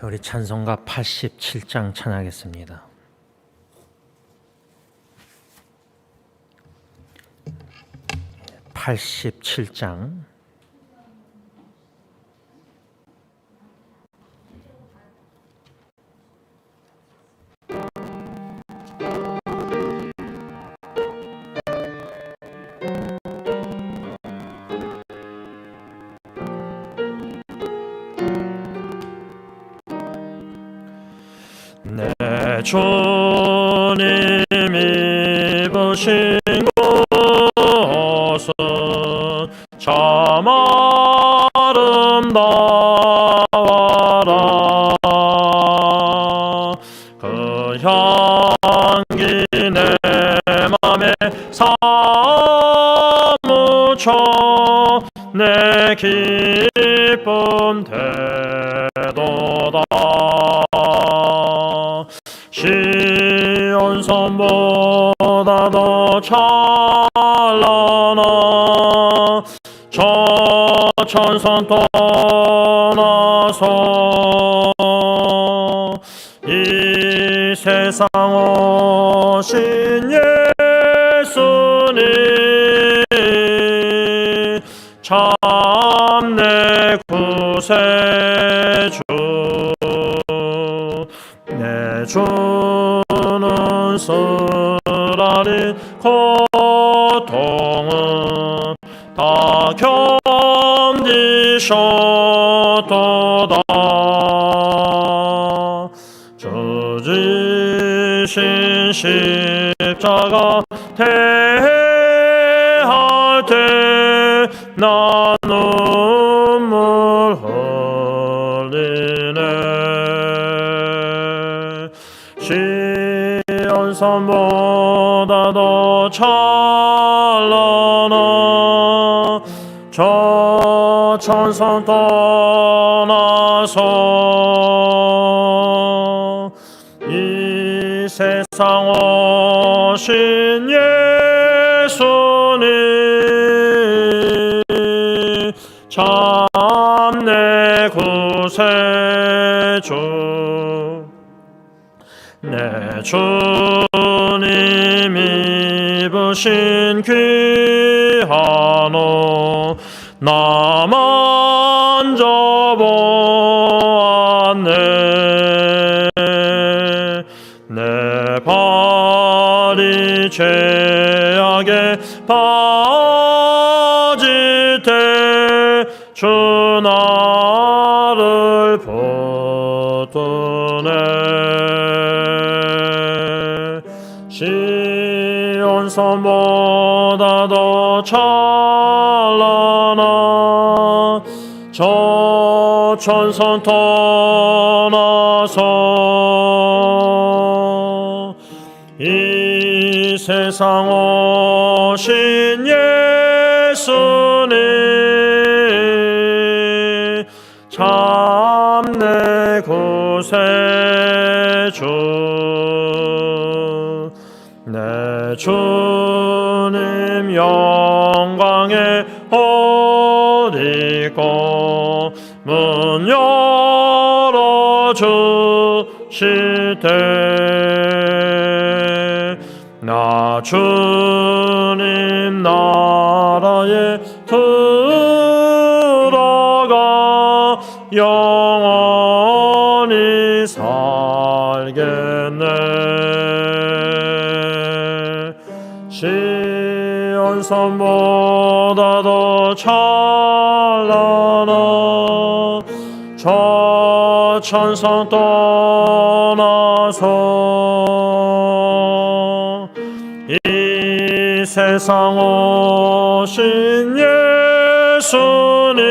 우리 찬송가 87장 찬양하겠습니다. 87장. 내 주님이 보신 곳은 참 아름다워라. 그 향기 내 맘에 사무쳐 내 기쁨 되도다. 시온산보다 더 찬란한 저 천산 떠나서 이 세상 오신 예수님 참 내 구세주. 내 주는 쓰라린 고통은 다 견디셨도다. 주 지신 십자가 대할 때 나 눈물 흘리네. 시온산보다 더 찬란한 저 천산 떠나서 이 세상 오신 예수님 참 내 구세주. 내 주님이 입으신 귀한 옷 나 만져보았네. 내 발이 죄악에 빠질 때 주 나를 붙드네. 시온산보다 더 찬란한 저 천산 떠나서 이 세상 오신 예수님 참 내 구세주. 내 주님 영광의 옷 입고 문 열어주실 때 나 주님 나라에 들어가 영원히 살겠네. 시온산보다 더 찬란한 저 천산 떠나서 이 세상 오신 예수님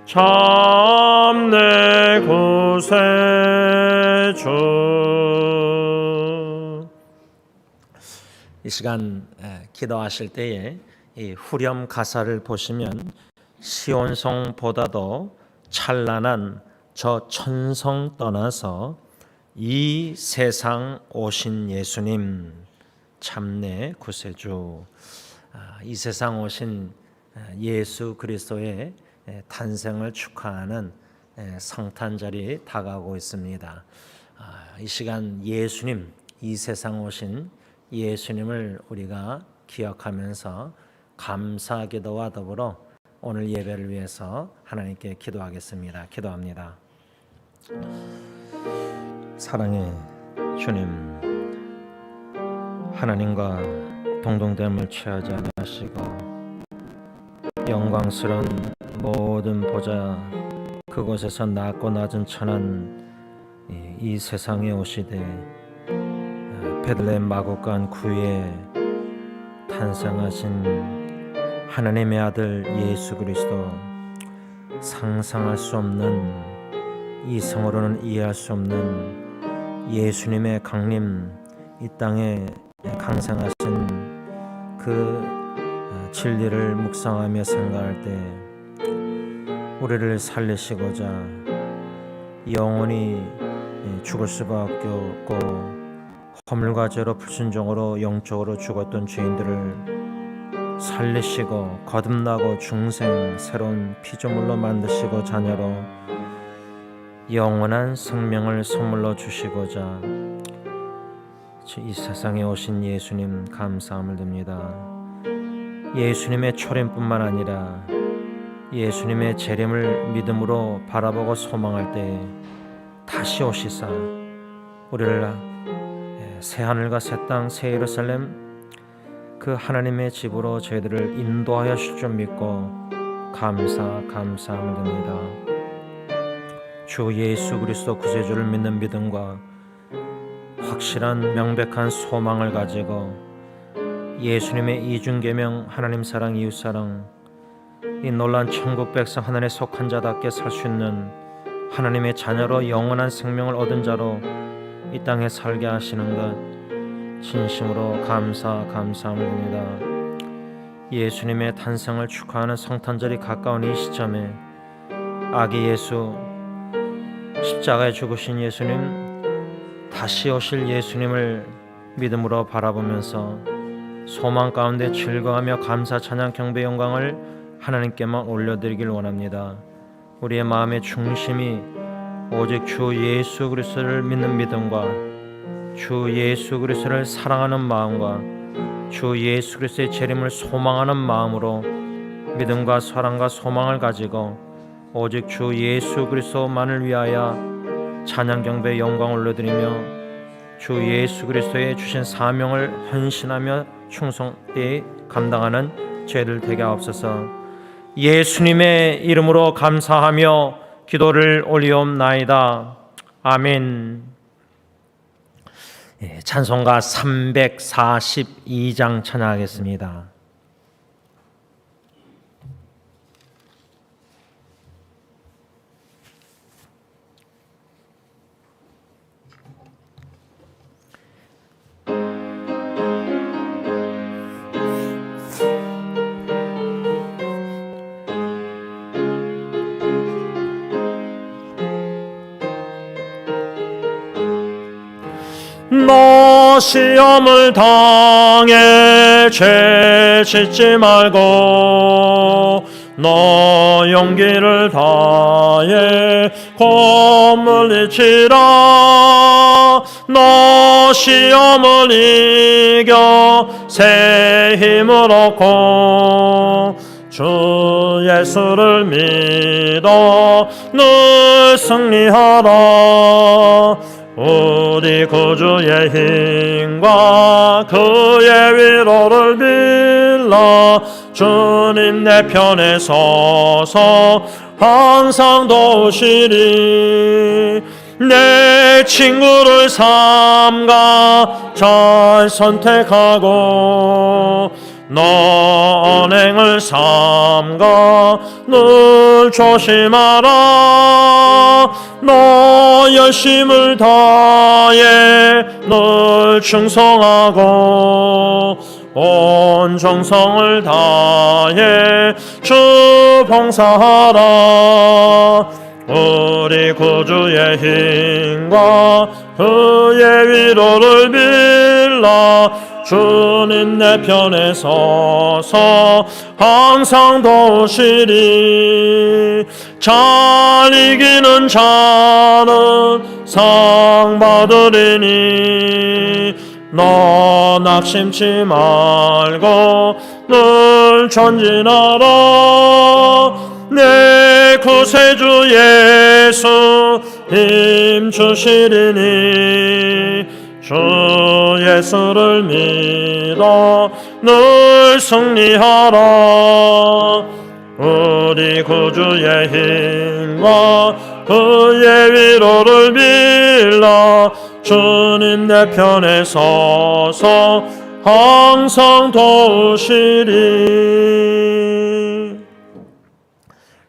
참 내 구세주. 이 시간 기도하실 때에 이 후렴 가사를 보시면 시온성보다도 찬란한 저 천성 떠나서 이 세상 오신 예수님 참 내 구세주. 이 세상 오신 예수 그리스도의 탄생을 축하하는 성탄절이 다가오고 있습니다. 이 시간 예수님, 이 세상 오신 예수님을 우리가 기억하면서 감사 기도와 더불어 오늘 예배를 위해서 하나님께 기도하겠습니다. 기도합니다. 사랑의 주님, 하나님과 동등됨을 취하지 아니하시고 영광스러운 모든 보좌 그곳에서 낮고 낮은 천한 이 세상에 오시되 베들레헴 마구간 구유에 탄생하신 하나님의 아들 예수 그리스도, 상상할 수 없는, 이성으로는 이해할 수 없는 예수님의 강림, 이 땅에 강생하신 그 진리를 묵상하며 생각할 때 우리를 살리시고자 영원히 죽을 수밖에 없고 허물과 죄로 불순종으로 영적으로 죽었던 죄인들을 살리시고 거듭나고 중생 새로운 피조물로 만드시고 자녀로 영원한 생명을 선물로 주시고자 이 세상에 오신 예수님 감사함을 드립니다. 예수님의 초림뿐만 아니라 예수님의 재림을 믿음으로 바라보고 소망할 때 다시 오시사 우리를 새하늘과 새 땅 새 예루살렘 그 하나님의 집으로 저희들을 인도하여 주실 줄 믿고 감사함을 드립니다. 주 예수 그리스도 구세주를 믿는 믿음과 확실한 명백한 소망을 가지고 예수님의 이중계명 하나님 사랑 이웃 사랑, 이 놀란 천국 백성 하늘에 속한 자답게 살 수 있는 하나님의 자녀로 영원한 생명을 얻은 자로 이 땅에 살게 하시는 것 진심으로 감사합니다. 예수님의 탄생을 축하하는 성탄절이 가까운 이 시점에 아기 예수, 십자가에 죽으신 예수님, 다시 오실 예수님을 믿음으로 바라보면서 소망 가운데 즐거워하며 감사 찬양 경배 영광을 하나님께만 올려드리길 원합니다. 우리의 마음의 중심이 오직 주 예수 그리스도를 믿는 믿음과 주 예수 그리스도를 사랑하는 마음과 주 예수 그리스도의 재림을 소망하는 마음으로 믿음과 사랑과 소망을 가지고 오직 주 예수 그리스도만을 위하여 찬양 경배 영광을 올려드리며 주 예수 그리스도의 주신 사명을 헌신하며 충성되이 감당하는 저희들 되게 하옵소서. 예수님의 이름으로 감사하며 기도를 올리옵나이다. 아멘. 찬송가 342장 찬양하겠습니다. 너 시험을 당해 죄 짓지 말고 너 용기를 다해 곰을 이치라. 너 시험을 이겨 새 힘을 얻고 주 예수를 믿어 늘 승리하라. 우리 구주의 힘과 그의 위로를 빌라. 주님 내 편에 서서 항상 도우시리. 내 친구를 삼가 잘 선택하고 너 언행을 삼가 늘 조심하라. 너 열심을 다해 늘 충성하고 온 정성을 다해 주 봉사하라. 우리 구주의 힘과 그의 위로를 빌라 주님 내 편에 서서 항상 도우시리. 잘 이기는 자는 상 받으리니 너 낙심치 말고 늘 전진하라. 내 구세주 예수 힘 주시리니 주 예수를 믿어 늘 승리하라. 우리 구주의 힘과 그의 위로를 빌라 주님 내 편에 서서 항상 도우시리.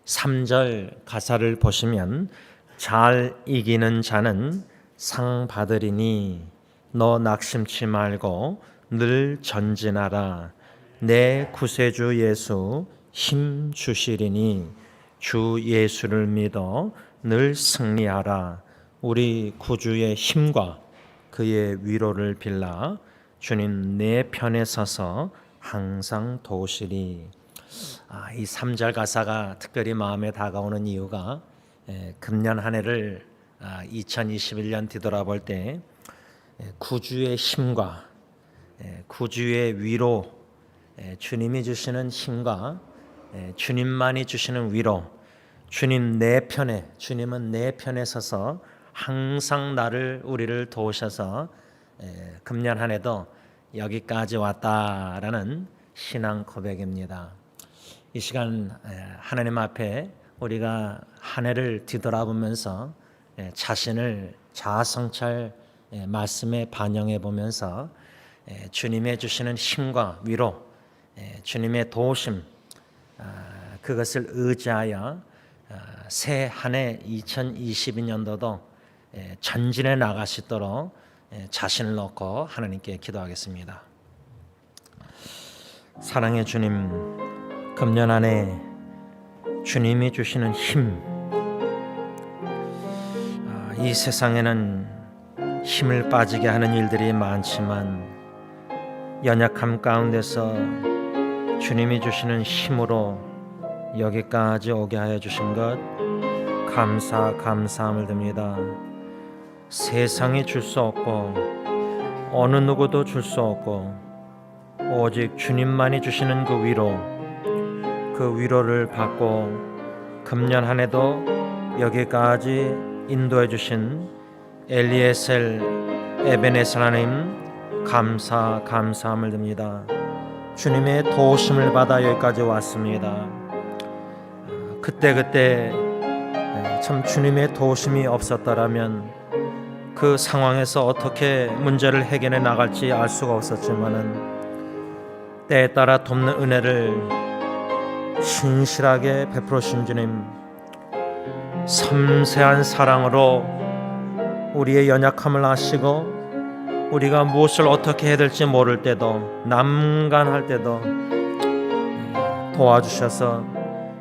3절 가사를 보시면 잘 이기는 자는 상 받으리니 너 낙심치 말고 늘 전진하라. 내 구세주 예수 힘 주시리니 주 예수를 믿어 늘 승리하라. 우리 구주의 힘과 그의 위로를 빌라 주님 내 편에 서서 항상 도우시리. 이 3절 가사가 특별히 마음에 다가오는 이유가 금년 한 해를 2021년 뒤돌아볼 때 구주의 힘과 구주의 위로, 주님이 주시는 힘과 주님만이 주시는 위로, 주님 내 편에, 주님은 내 편에 서서 항상 우리를 도우셔서 금년 한 해도 여기까지 왔다라는 신앙 고백입니다. 이 시간 하나님 앞에 우리가 한 해를 뒤돌아보면서 자신을 자아성찰 말씀에 반영해 보면서 주님의 주시는 힘과 위로, 주님의 도우심, 그것을 의지하여 새 한 해 2022년도도 전진해 나갈 수 있도록 자신을 놓고 하나님께 기도하겠습니다. 사랑의 주님, 금년 한 해 주님이 주시는 힘, 이 세상에는 힘을 빠지게 하는 일들이 많지만 연약함 가운데서 주님이 주시는 힘으로 여기까지 오게 하여 주신 것 감사함을 드립니다. 세상이 줄 수 없고 어느 누구도 줄 수 없고 오직 주님만이 주시는 그 위로를 받고 금년 한 해도 여기까지 인도해 주신 엘리에셀 에베네셀 하나님 감사함을 드립니다. 주님의 도우심을 받아 여기까지 왔습니다. 그때 참 주님의 도우심이 없었더라면 그 상황에서 어떻게 문제를 해결해 나갈지 알 수가 없었지만은 때에 따라 돕는 은혜를 신실하게 베풀으신 주님, 섬세한 사랑으로 우리의 연약함을 아시고 우리가 무엇을 어떻게 해야 될지 모를 때도 남간할 때도 도와주셔서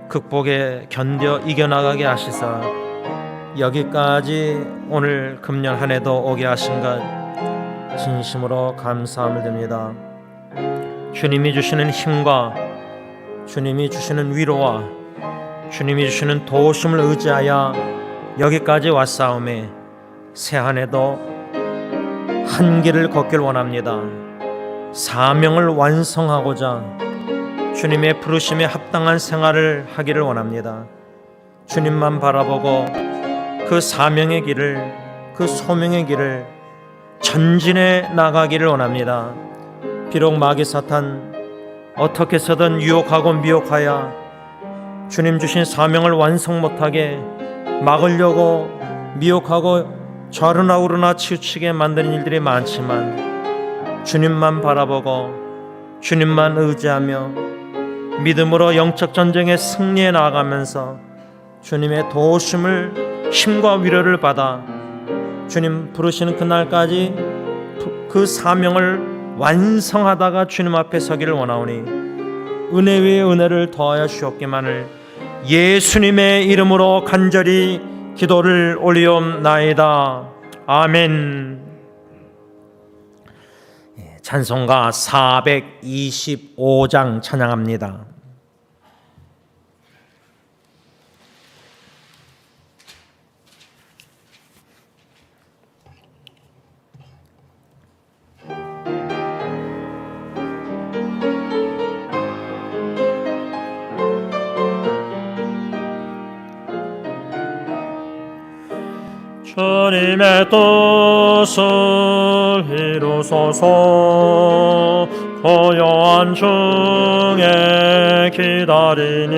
극복에 견뎌 이겨나가게 하시사 여기까지 오늘 금년 한 해도 오게 하신 것 진심으로 감사함을 드립니다. 주님이 주시는 힘과 주님이 주시는 위로와 주님이 주시는 도우심을 의지하여 여기까지 왔사오매 새 한 해도 한 길을 걷길 원합니다. 사명을 완성하고자 주님의 부르심에 합당한 생활을 하기를 원합니다. 주님만 바라보고 그 사명의 길을, 그 소명의 길을 전진해 나가기를 원합니다. 비록 마귀 사탄 어떻게 해서든 유혹하고 미혹하여 주님 주신 사명을 완성 못하게 막으려고 미혹하고 좌르나 우르나 치우치게 만드는 일들이 많지만 주님만 바라보고 주님만 의지하며 믿음으로 영적 전쟁에 승리해 나아가면서 주님의 도우심을 힘과 위로를 받아 주님 부르시는 그날까지 그 사명을 완성하다가 주님 앞에 서기를 원하오니 은혜 위에 은혜를 더하여 주옵기만을 예수님의 이름으로 간절히 기도를 올리옵나이다. 아멘. 찬송가 425장 찬양합니다. 주님의 뜻을 이루소서. 고요한 중에 기다리니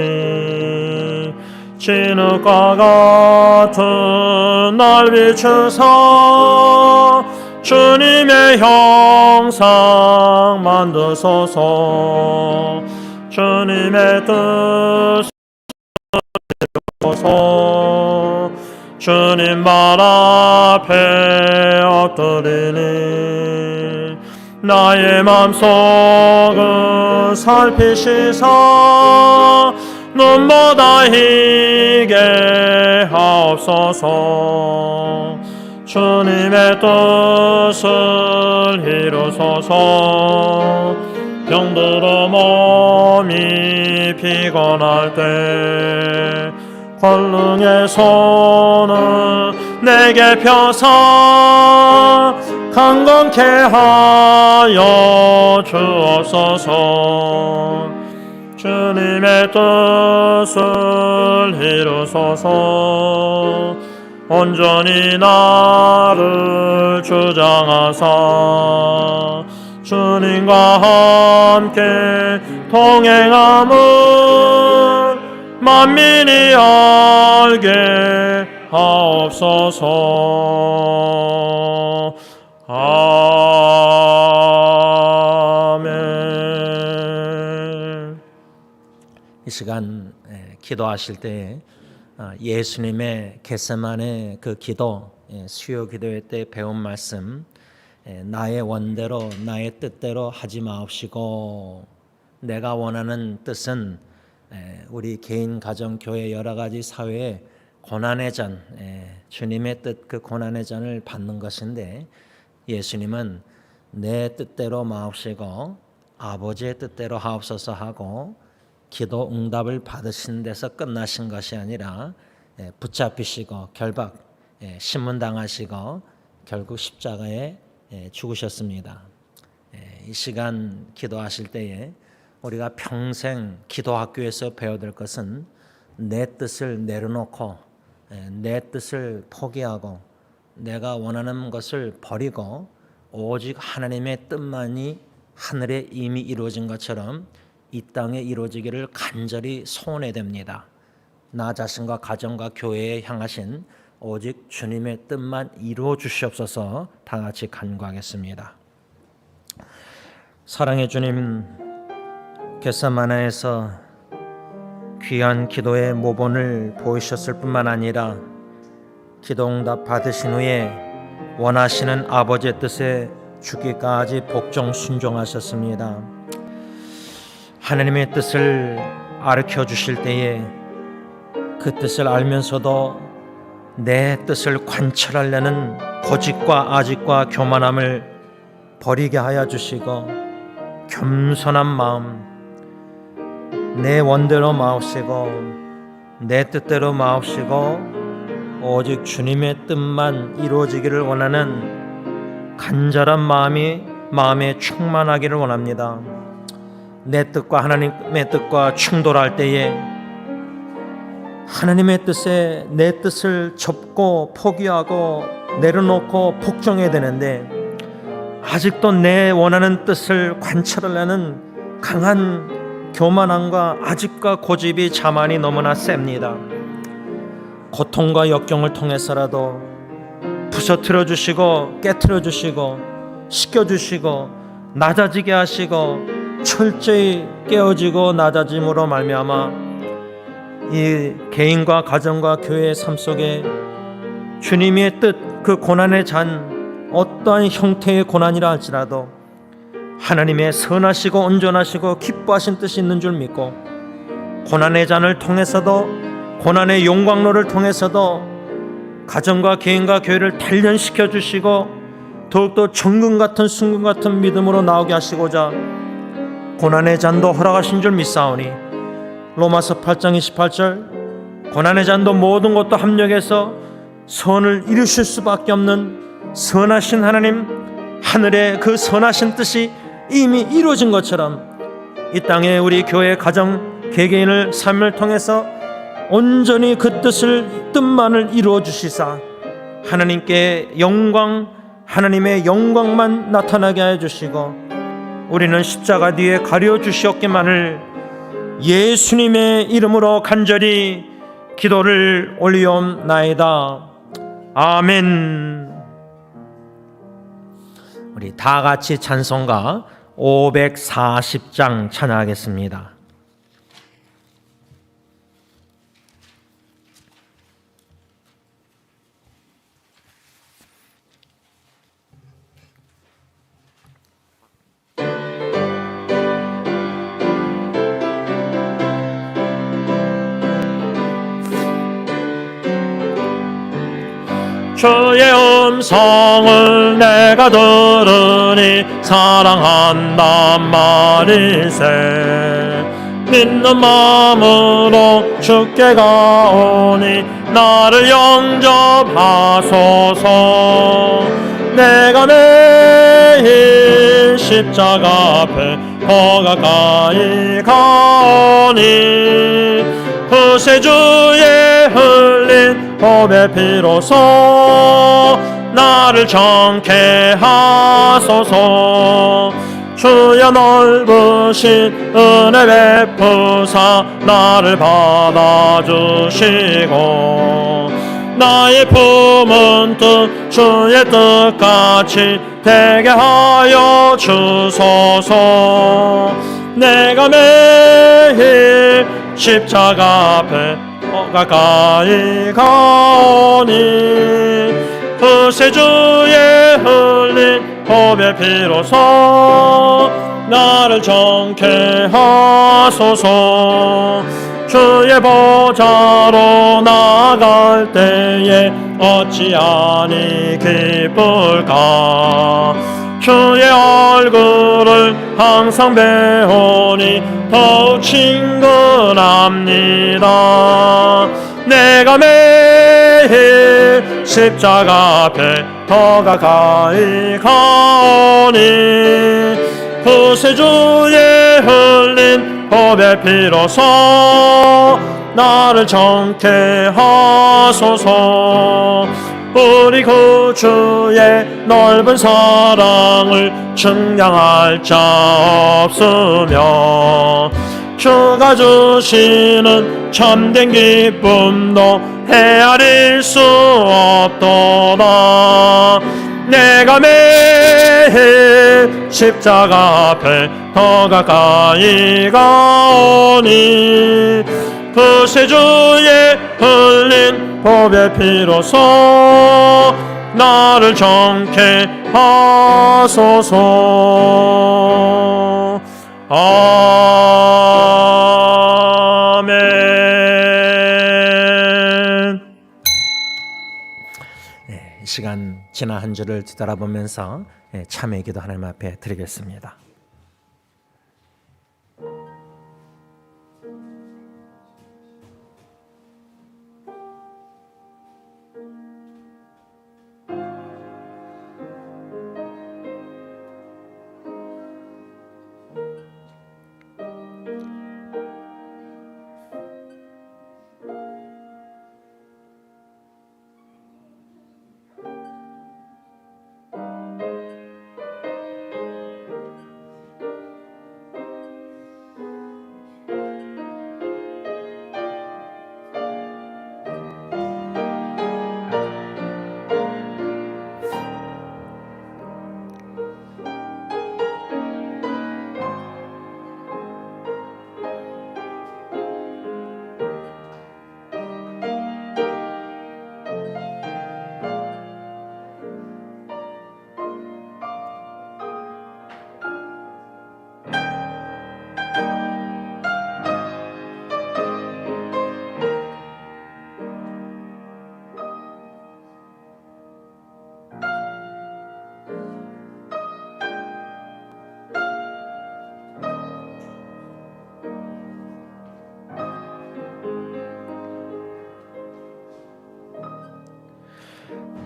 진흙과 같은 날 비추사 주님의 형상 만드소서. 주님의 뜻을 이루소서. 주님 발 앞에 엎드리니 나의 맘속을 살피시사 눈보다 희게 하옵소서. 주님의 뜻을 이루소서. 병들어 몸이 피곤할 때 권능의 손을 내게 펴사 강건케 하여 주옵소서. 주님의 뜻을 이루소서. 온전히 나를 주장하사 주님과 함께 동행함을 만민이 알게 하옵소서. 아멘. 이 시간 기도하실 때 예수님의 겟세마네 그 기도, 수요 기도회 때 배운 말씀, 나의 원대로 나의 뜻대로 하지 마옵시고 내가 원하는 뜻은 우리 개인, 가정, 교회 여러 가지 사회의 고난의 잔, 주님의 뜻 그 고난의 잔을 받는 것인데 예수님은 내 뜻대로 마옵시고 아버지의 뜻대로 하옵소서 하고 기도 응답을 받으신 데서 끝나신 것이 아니라 붙잡히시고 결박, 신문당하시고 결국 십자가에 죽으셨습니다. 이 시간 기도하실 때에 우리가 평생 기도학교에서 배워야 될 것은 내 뜻을 내려놓고 내 뜻을 포기하고 내가 원하는 것을 버리고 오직 하나님의 뜻만이 하늘에 이미 이루어진 것처럼 이 땅에 이루어지기를 간절히 소원해야 됩니다. 나 자신과 가정과 교회에 향하신 오직 주님의 뜻만 이루어 주시옵소서. 다 같이 간구하겠습니다. 사랑의 주님, 겟세마네에서 귀한 기도의 모본을 보이셨을 뿐만 아니라 기도응답 받으신 후에 원하시는 아버지의 뜻에 죽기까지 복종 순종하셨습니다. 하나님의 뜻을 가르쳐 주실 때에 그 뜻을 알면서도 내 뜻을 관철하려는 고집과 아집과 교만함을 버리게 하여 주시고 겸손한 마음, 내 원대로 마옵시고 내 뜻대로 마옵시고 오직 주님의 뜻만 이루어지기를 원하는 간절한 마음이 마음에 충만하기를 원합니다. 내 뜻과 하나님의 뜻과 충돌할 때에 하나님의 뜻에 내 뜻을 접고 포기하고 내려놓고 복종해야 되는데 아직도 내 원하는 뜻을 관철하려는 강한 교만함과 아집과 고집이 자만이 너무나 셉니다. 고통과 역경을 통해서라도 부서뜨려 주시고 깨트려 주시고 시켜주시고 낮아지게 하시고 철저히 깨어지고 낮아짐으로 말미암아 이 개인과 가정과 교회의 삶 속에 주님의 뜻, 그 고난의 잔, 어떠한 형태의 고난이라 할지라도 하나님의 선하시고 온전하시고 기뻐하신 뜻이 있는 줄 믿고 고난의 잔을 통해서도 고난의 용광로를 통해서도 가정과 개인과 교회를 단련시켜 주시고 더욱더 정금 같은 순금 같은 믿음으로 나오게 하시고자 고난의 잔도 허락하신 줄 믿사오니 로마서 8장 28절 고난의 잔도 모든 것도 합력해서 선을 이루실 수밖에 없는 선하신 하나님, 하늘의 그 선하신 뜻이 이미 이루어진 것처럼 이 땅에 우리 교회 가정 개개인을 삶을 통해서 온전히 그 뜻만을 이루어 주시사 하나님께 영광, 하나님의 영광만 나타나게 하여 주시고 우리는 십자가 뒤에 가려 주시옵기만을 예수님의 이름으로 간절히 기도를 올리옵나이다. 아멘. 우리 다 같이 찬송가 540장 찬양하겠습니다. 주의 음성을 내가 들으니 사랑한단 말이세. 믿는 마음으로 주께 가오니 나를 영접하소서. 내가 매일 십자가 앞에 더 가까이 가오니 구세주의 흘린 법의 피로소 나를 정케 하소서. 주여 넓으신 은혜 베푸사 나를 받아주시고 나의 품은 뜻 주의 뜻같이 되게 하여 주소서. 내가 매일 십자가 앞에 가까이 가오니 구세주의 흘린 법의 피로소 나를 정케 하소서. 주의 보좌로 나갈 때에 어찌하니 기쁠까. 주의 얼굴을 항상 배우니 더욱 친근합니다. 내가 매일 십자가 앞에 더 가까이 가오니 구세주의 흘린 법의 피로소 나를 정케 하소서. 우리 구주의 넓은 사랑을 증량할 자 없으며 주가 주시는 참된 기쁨도 헤아릴 수 없도다. 내가 매일 십자가 앞에 더 가까이 가오니 구세주의 흘린 법의 피로소 나를 정케 하소서. 아멘. 이 시간 지난 한 주를 뒤돌아보면서 참회 기도 하나님 앞에 드리겠습니다.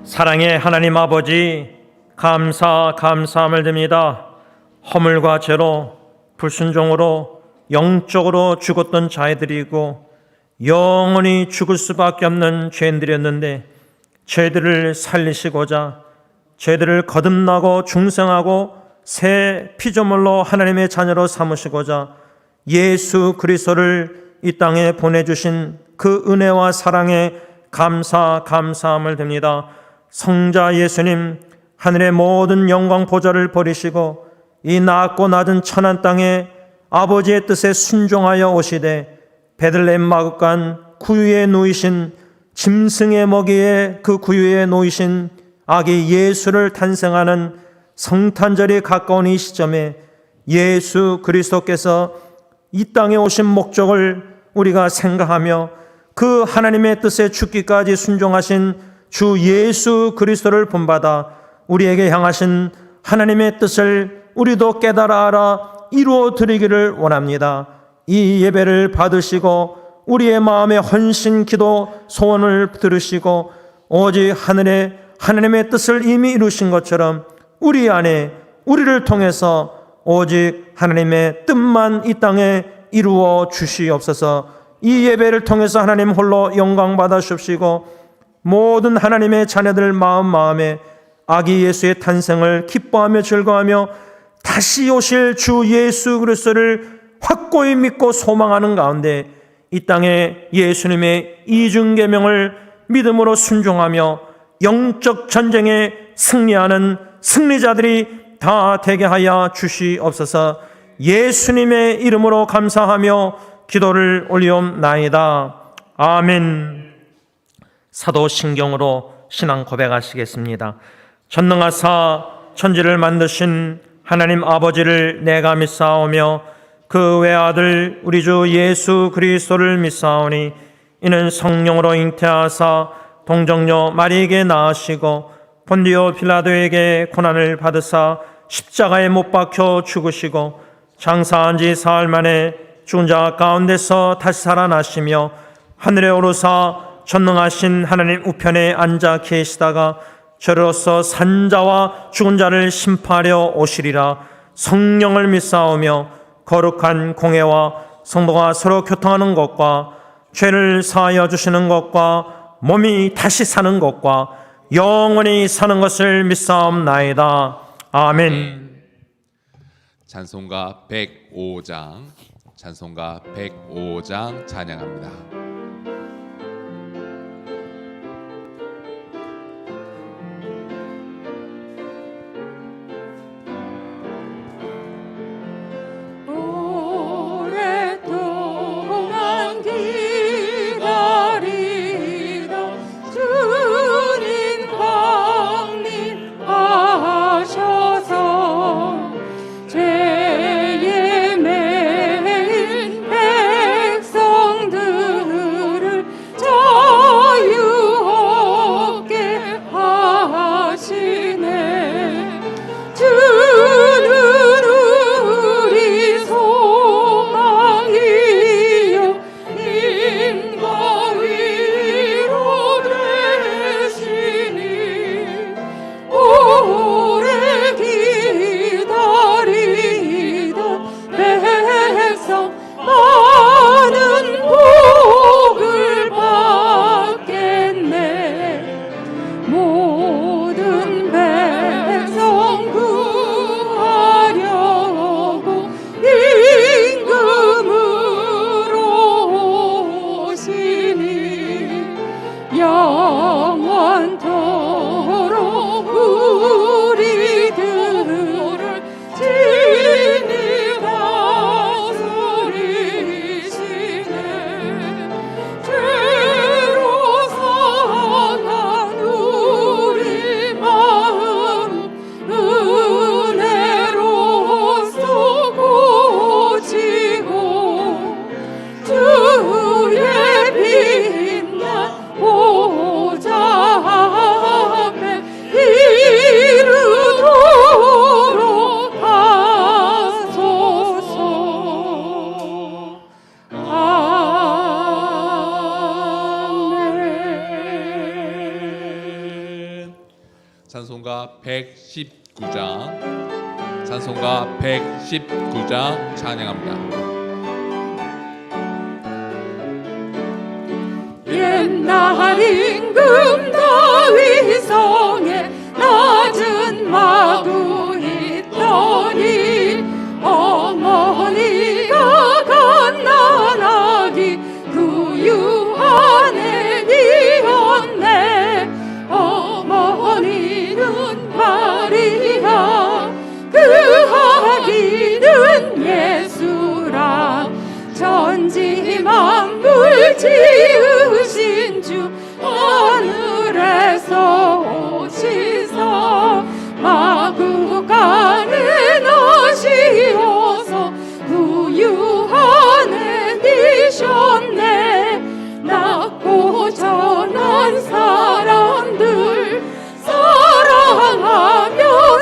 사랑의 하나님 아버지, 감사함을 드립니다. 허물과 죄로 불순종으로 영적으로 죽었던 자애들이고 영원히 죽을 수밖에 없는 죄인들이었는데 죄들을 살리시고자 죄들을 거듭나고 중생하고 새 피조물로 하나님의 자녀로 삼으시고자 예수 그리스도를 이 땅에 보내주신 그 은혜와 사랑에 감사함을 드립니다. 성자 예수님, 하늘의 모든 영광 보좌를 버리시고 이 낮고 낮은 천한 땅에 아버지의 뜻에 순종하여 오시되 베들레헴 마국간 구유에 누이신 짐승의 먹이에 그 구유에 놓이신 아기 예수를 탄생하는 성탄절이 가까운 이 시점에 예수 그리스도께서 이 땅에 오신 목적을 우리가 생각하며 그 하나님의 뜻에 죽기까지 순종하신 주 예수 그리스도를 본받아 우리에게 향하신 하나님의 뜻을 우리도 깨달아 알아 이루어 드리기를 원합니다. 이 예배를 받으시고 우리의 마음의 헌신 기도 소원을 들으시고 오직 하나님의 뜻을 이미 이루신 것처럼 우리 안에 우리를 통해서 오직 하나님의 뜻만 이 땅에 이루어 주시옵소서. 이 예배를 통해서 하나님 홀로 영광 받아 주시고 모든 하나님의 자녀들 마음에 아기 예수의 탄생을 기뻐하며 즐거워하며 다시 오실 주 예수 그리스도를 확고히 믿고 소망하는 가운데 이 땅에 예수님의 이중계명을 믿음으로 순종하며 영적 전쟁에 승리하는 승리자들이 다 되게 하여 주시옵소서. 예수님의 이름으로 감사하며 기도를 올리옵나이다. 아멘. 사도신경으로 신앙 고백하시겠습니다. 전능하사 천지를 만드신 하나님 아버지를 내가 믿사오며 그 외아들 우리 주 예수 그리스도를 믿사오니 이는 성령으로 잉태하사 동정녀 마리에게 낳으시고 본디오 빌라도에게 고난을 받으사 십자가에 못 박혀 죽으시고 장사한 지 사흘 만에 죽은 자 가운데서 다시 살아나시며 하늘에 오르사 전능하신 하나님 우편에 앉아 계시다가 저로서 산자와 죽은 자를 심판하려 오시리라. 성령을 믿사오며 거룩한 공회와 성도가 서로 교통하는 것과 죄를 사하여 주시는 것과 몸이 다시 사는 것과 영원히 사는 것을 믿사옵나이다. 아멘. 찬송가 105장 찬양합니다. 오랫동안 기다리던 주님 강림하셔서 죄에 매인 백성들을 자유롭게 하시네. 주는 우리 소망이요 힘과 위로 되시니 오래 기다리던 백성 많은 복을 받겠네. 모든 백성 구하려고 임금으로 오시니 영원토록 우리들을 진히 다스리시네. 죄로 상한 우리 찬송가 119장, 찬송가 119장 찬양합니다. 옛날 임금 다윗 성에 낮은 마구 있더니 어머니가 갓난아기 구유하네 니었네. 어머니는 마리아 그 아기는 예수라. 천지 만물 지으신 주 하늘에서 오시사 마구간에 나시어서 구유하네 니셨네. 낳고 전한 사람들 사랑하며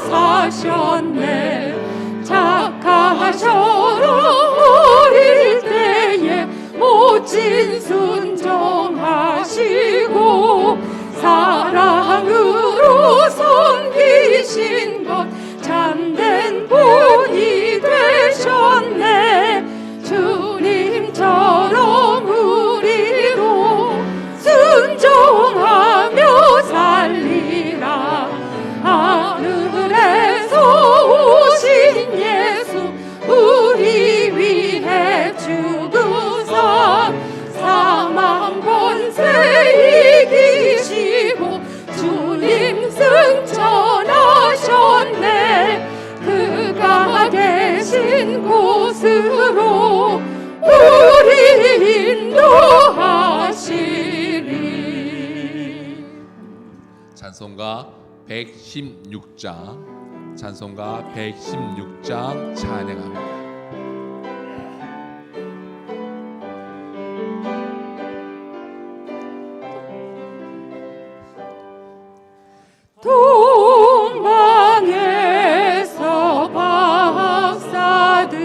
사셨네. 착하셔라 어릴 때에 모친 순종하시고 사랑으로 섬기신 것 참된 본이 되셨네. 주님처럼 우리도 순종하며 살리라. 하늘에서 오신 예수 우리 위해 죽으사 사망 권세 이기시고 주님 승천하셨네. 그가 계신 곳으로 우리 인도하시리. 찬송가 116장, 찬송가 116장 찬양합니다. 동방에서 박사들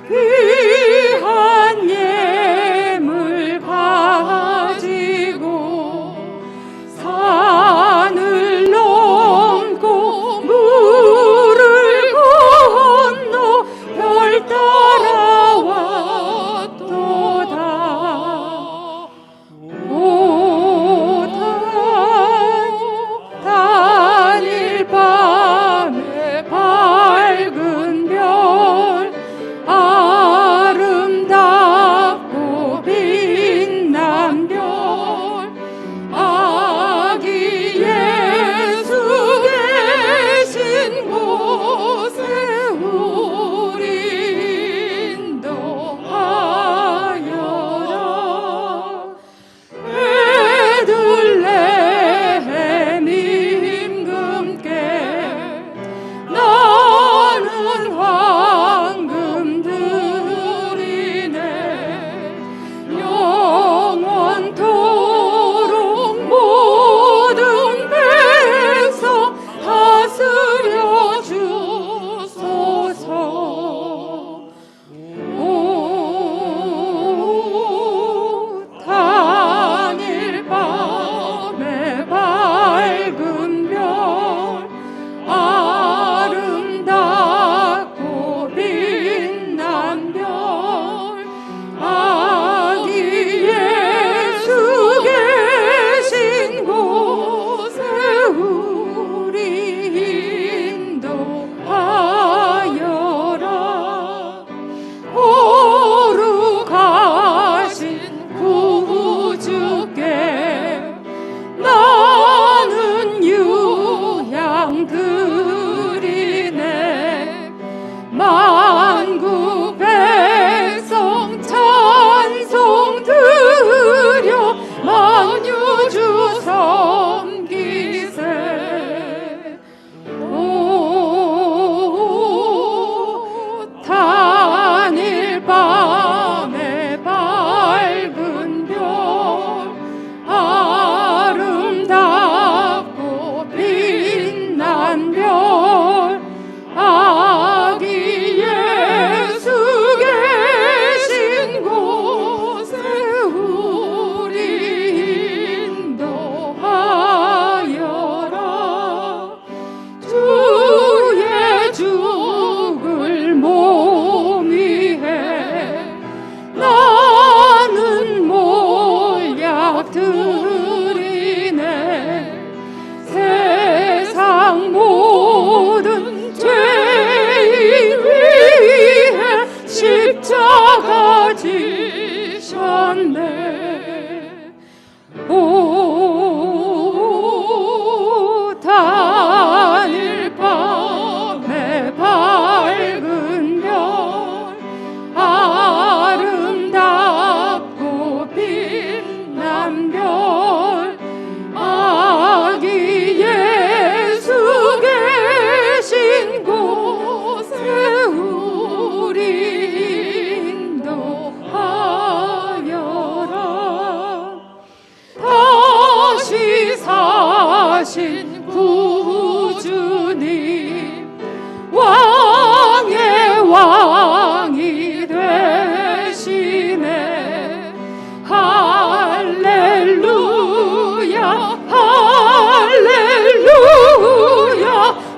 귀한 예물 가지고 산을 넘고 물을 건너 하신 구주님 왕의 왕이 되시네. 할렐루야 할렐루야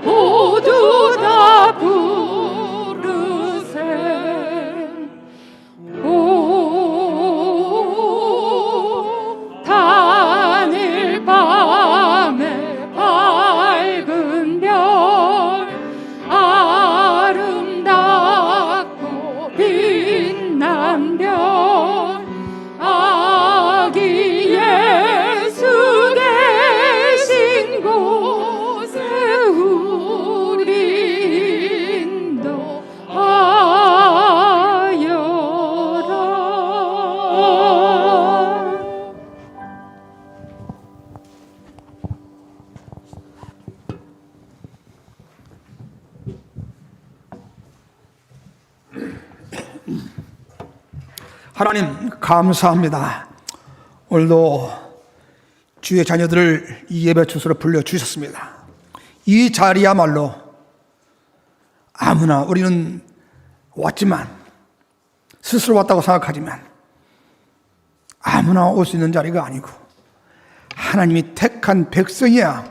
모두 다 부르세. 오 단일 밤에 밝은 별 아름답고 빛난 별 아기 예수 계신 곳에 우리 인도하여라. 하나님 감사합니다. 오늘도 주의 자녀들을 이 예배 주소로 불러주셨습니다. 이 자리야말로 아무나 우리는 왔지만 스스로 왔다고 생각하지만 아무나 올 수 있는 자리가 아니고 하나님이 택한 백성이야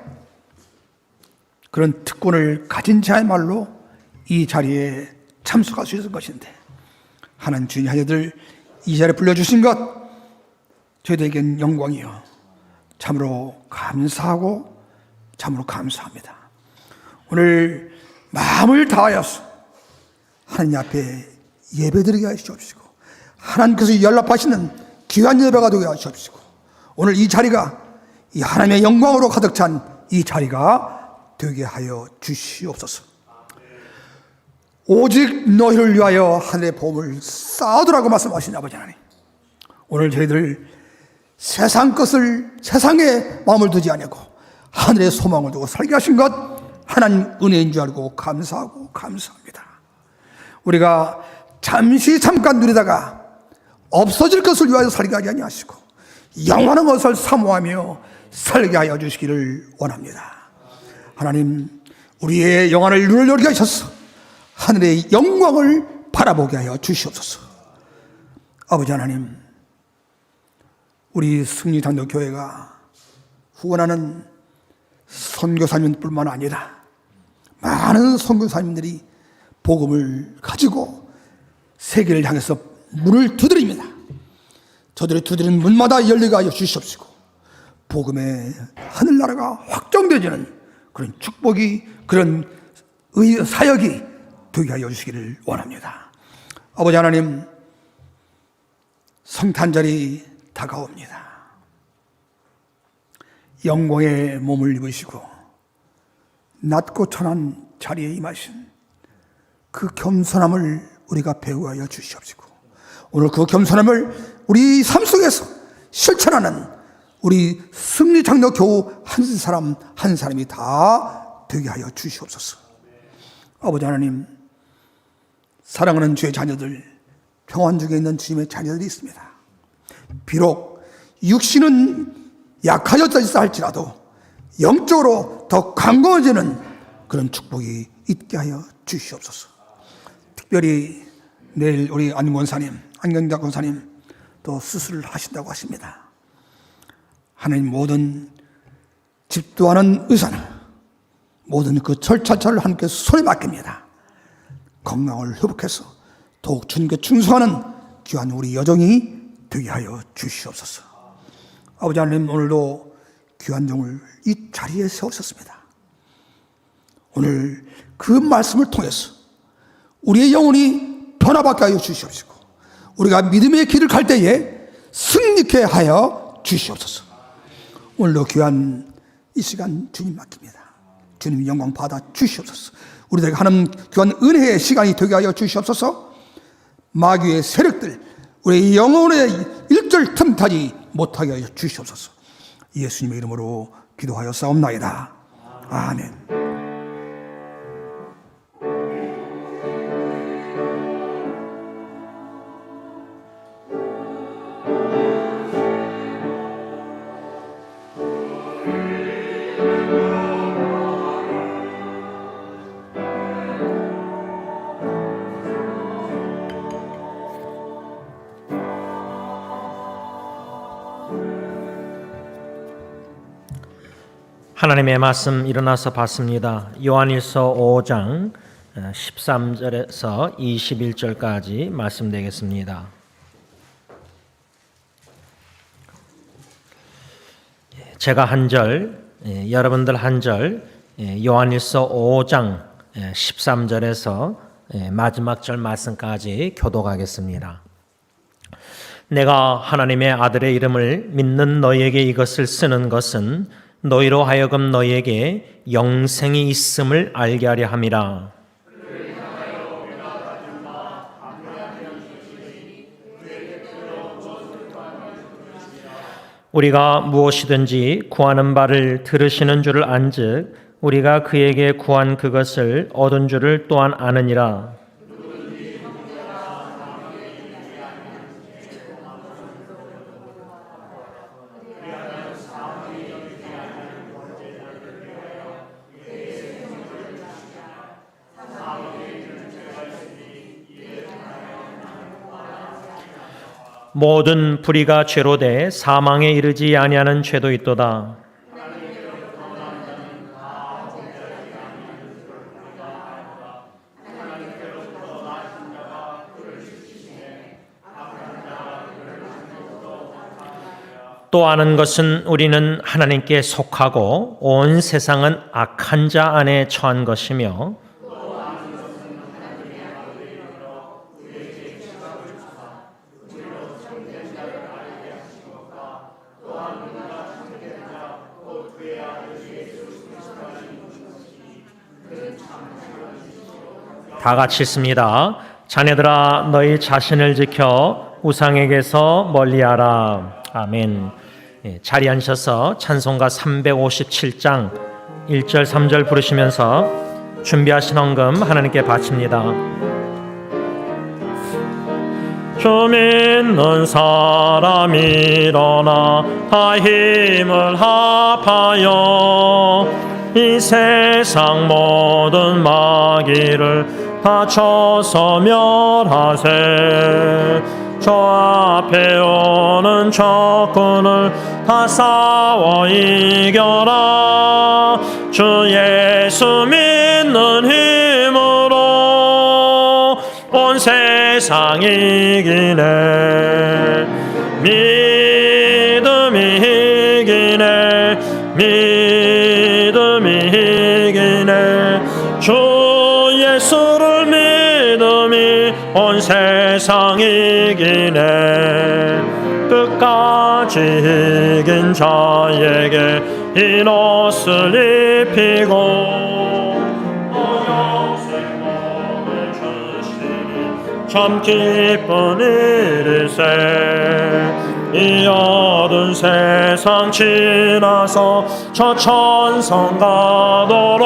그런 특권을 가진 자야말로 이 자리에 참석할 수 있을 것인데 하나님 주의 자녀들 이 자리에 불러주신 것 저희들에겐 영광이요 참으로 감사하고 참으로 감사합니다. 오늘 마음을 다하여서 하나님 앞에 예배드리게 하시옵시고 하나님께서 연락하시는 귀한 예배가 되게 하시옵시고 오늘 이 자리가 이 하나님의 영광으로 가득 찬 이 자리가 되게 하여 주시옵소서. 오직 너희를 위하여 하늘의 복을 쌓아두라고 말씀하신 아버지 하나님, 오늘 저희들 세상 것을 세상에 마음을 두지 아니하고 하늘의 소망을 두고 살게 하신 것 하나님 은혜인 줄 알고 감사하고 감사합니다. 우리가 잠깐 누리다가 없어질 것을 위하여 살게 하지 아니하시고 영원한 것을 사모하며 살게 하여 주시기를 원합니다. 하나님 우리의 영안을 눈을 열게 하셔서 하늘의 영광을 바라보게 하여 주시옵소서. 아버지 하나님, 우리 승리장로교회가 후원하는 선교사님뿐만 아니라 많은 선교사님들이 복음을 가지고 세계를 향해서 문을 두드립니다. 저들이 두드리는 문마다 열리게 하여 주시옵시고 복음의 하늘나라가 확정되지는 그런 축복이 그런 사역이 되게 하여 주시기를 원합니다. 아버지 하나님, 성탄절이 다가옵니다. 영광의 몸을 입으시고 낮고 천한 자리에 임하신 그 겸손함을 우리가 배우하여 주시옵시고 오늘 그 겸손함을 우리 삶 속에서 실천하는 우리 승리장로교우 한 사람 한 사람이 다 되게 하여 주시옵소서. 아버지 하나님, 사랑하는 주의 자녀들, 평안 중에 있는 주님의 자녀들이 있습니다. 비록 육신은 약하여져 있어 할지라도 영적으로 더 강건해지는 그런 축복이 있게 하여 주시옵소서. 특별히 내일 우리 안경 권사님 또 수술을 하신다고 하십니다. 하나님, 모든 집도하는 의사는 모든 그 절차를 하나님께 손에 맡깁니다. 건강을 회복해서 더욱 주님께 충성하는 귀한 우리 여정이 되게 하여 주시옵소서. 아버지 하나님, 오늘도 귀한 종을 이 자리에 세우셨습니다. 오늘 그 말씀을 통해서 우리의 영혼이 변화받게 하여 주시옵시고 우리가 믿음의 길을 갈 때에 승리케 하여 주시옵소서. 오늘도 귀한 이 시간 주님 맡깁니다. 주님 영광 받아 주시옵소서. 우리에게 하는 귀한 은혜의 시간이 되게 하여 주시옵소서. 마귀의 세력들 우리 영혼의 일절 틈타지 못하게 하여 주시옵소서. 예수님의 이름으로 기도하여 싸움나이다. 아멘. 하나님의 말씀 일어나서 봤습니다. 요한일서 5장 13절에서 21절까지 말씀되겠습니다. 제가 한 절, 여러분들 한 절, 요한일서 5장 13절에서 마지막 절 말씀까지 교독하겠습니다. 내가 하나님의 아들의 이름을 믿는 너희에게 이것을 쓰는 것은 너희로 하여금 너희에게 영생이 있음을 알게 하려 함이라. 우리가 무엇이든지 구하는 바를 들으시는 줄을 안즉 우리가 그에게 구한 그것을 얻은 줄을 또한 아느니라. 모든 불의가 죄로 돼 사망에 이르지 아니하는 죄도 있도다. 또 아는 것은 우리는 하나님께 속하고 온 세상은 악한 자 안에 처한 것이며 다 같이 읽습니다. 자네들아 너희 자신을 지켜 우상에게서 멀리하라. 아멘. 자리에 앉으셔서 찬송가 357장 1절 3절 부르시면서 준비하신 헌금 하나님께 바칩니다. 주 믿는 사람이 일어나 다 힘을 합하여 이 세상 모든 마귀를 다 쳐서 멸하세. 저 앞에 오는 적군을 다 싸워 이겨라. 주 예수 믿는 힘으로 온 세상 이기네. 믿음이 이기네. 믿음이 이기네. 주 예수를 믿음이 온 세상 이기네. 끝까지 이긴 자에게 이 옷을 입히고 영생 복을 주시니 참 기쁜 일일세. 이 어두운 세상 지나서 저 천성 가도록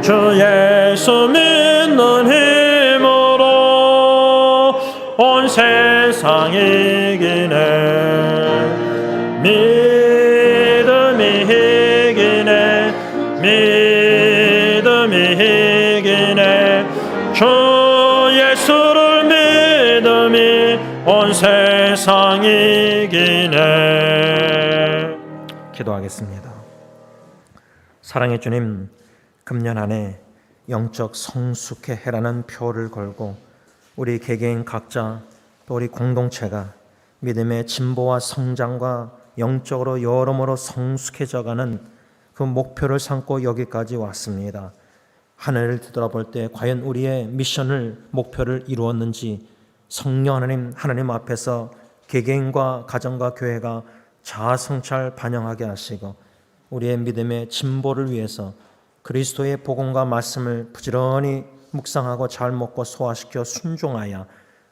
주 예수 믿는 힘으로 온 세상 이기네. 믿음이 이기네. 믿음이 이기네. 주 예수를 믿음이 온 세상 이기네. 기도하겠습니다. 사랑의 주님, 금년 안에 영적 성숙해 해라는 표를 걸고 우리 개개인 각자 또 우리 공동체가 믿음의 진보와 성장과 영적으로 여러모로 성숙해져가는 그 목표를 삼고 여기까지 왔습니다. 하늘을 뒤돌아볼 때 과연 우리의 미션을 목표를 이루었는지 성령 하나님 앞에서 개개인과 가정과 교회가 자아성찰 반영하게 하시고 우리의 믿음의 진보를 위해서 그리스도의 복음과 말씀을 부지런히 묵상하고 잘 먹고 소화시켜 순종하여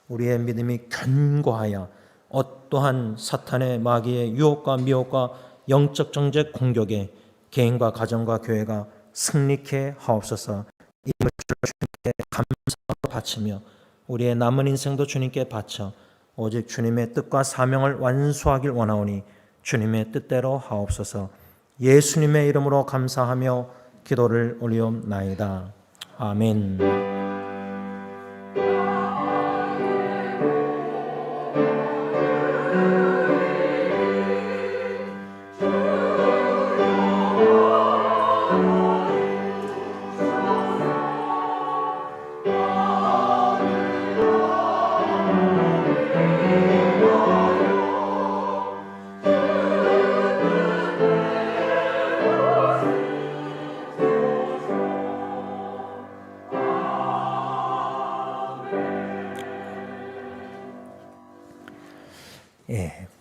우리의 믿음이 견고하여 어떠한 사탄의 마귀의 유혹과 미혹과 영적 정죄 공격에 개인과 가정과 교회가 승리케 하옵소서. 이 물질을 주님께 감사로 바치며 우리의 남은 인생도 주님께 바쳐 오직 주님의 뜻과 사명을 완수하길 원하오니 주님의 뜻대로 하옵소서. 예수님의 이름으로 감사하며 기도를 올리옵나이다. 아멘.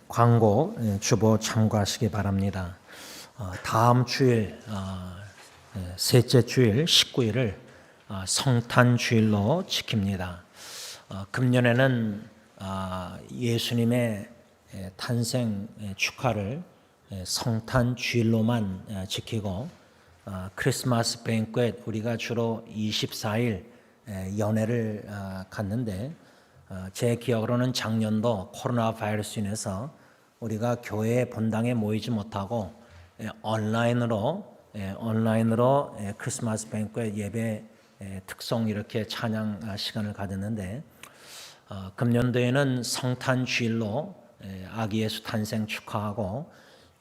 광고 주보 참고하시기 바랍니다. 다음 주일 셋째 주일 19일을 성탄 주일로 지킵니다. 금년에는 예수님의 탄생 축하를 성탄 주일로만 지키고 크리스마스 뱅퀘트 우리가 주로 24일 연회를 갔는데 제 기억으로는 작년도 코로나 바이러스 인해서 우리가 교회 본당에 모이지 못하고 온라인으로 크리스마스 뱅퀘트 예배 특송 이렇게 찬양 시간을 가졌는데 금년도에는 성탄 주일로 아기 예수 탄생 축하하고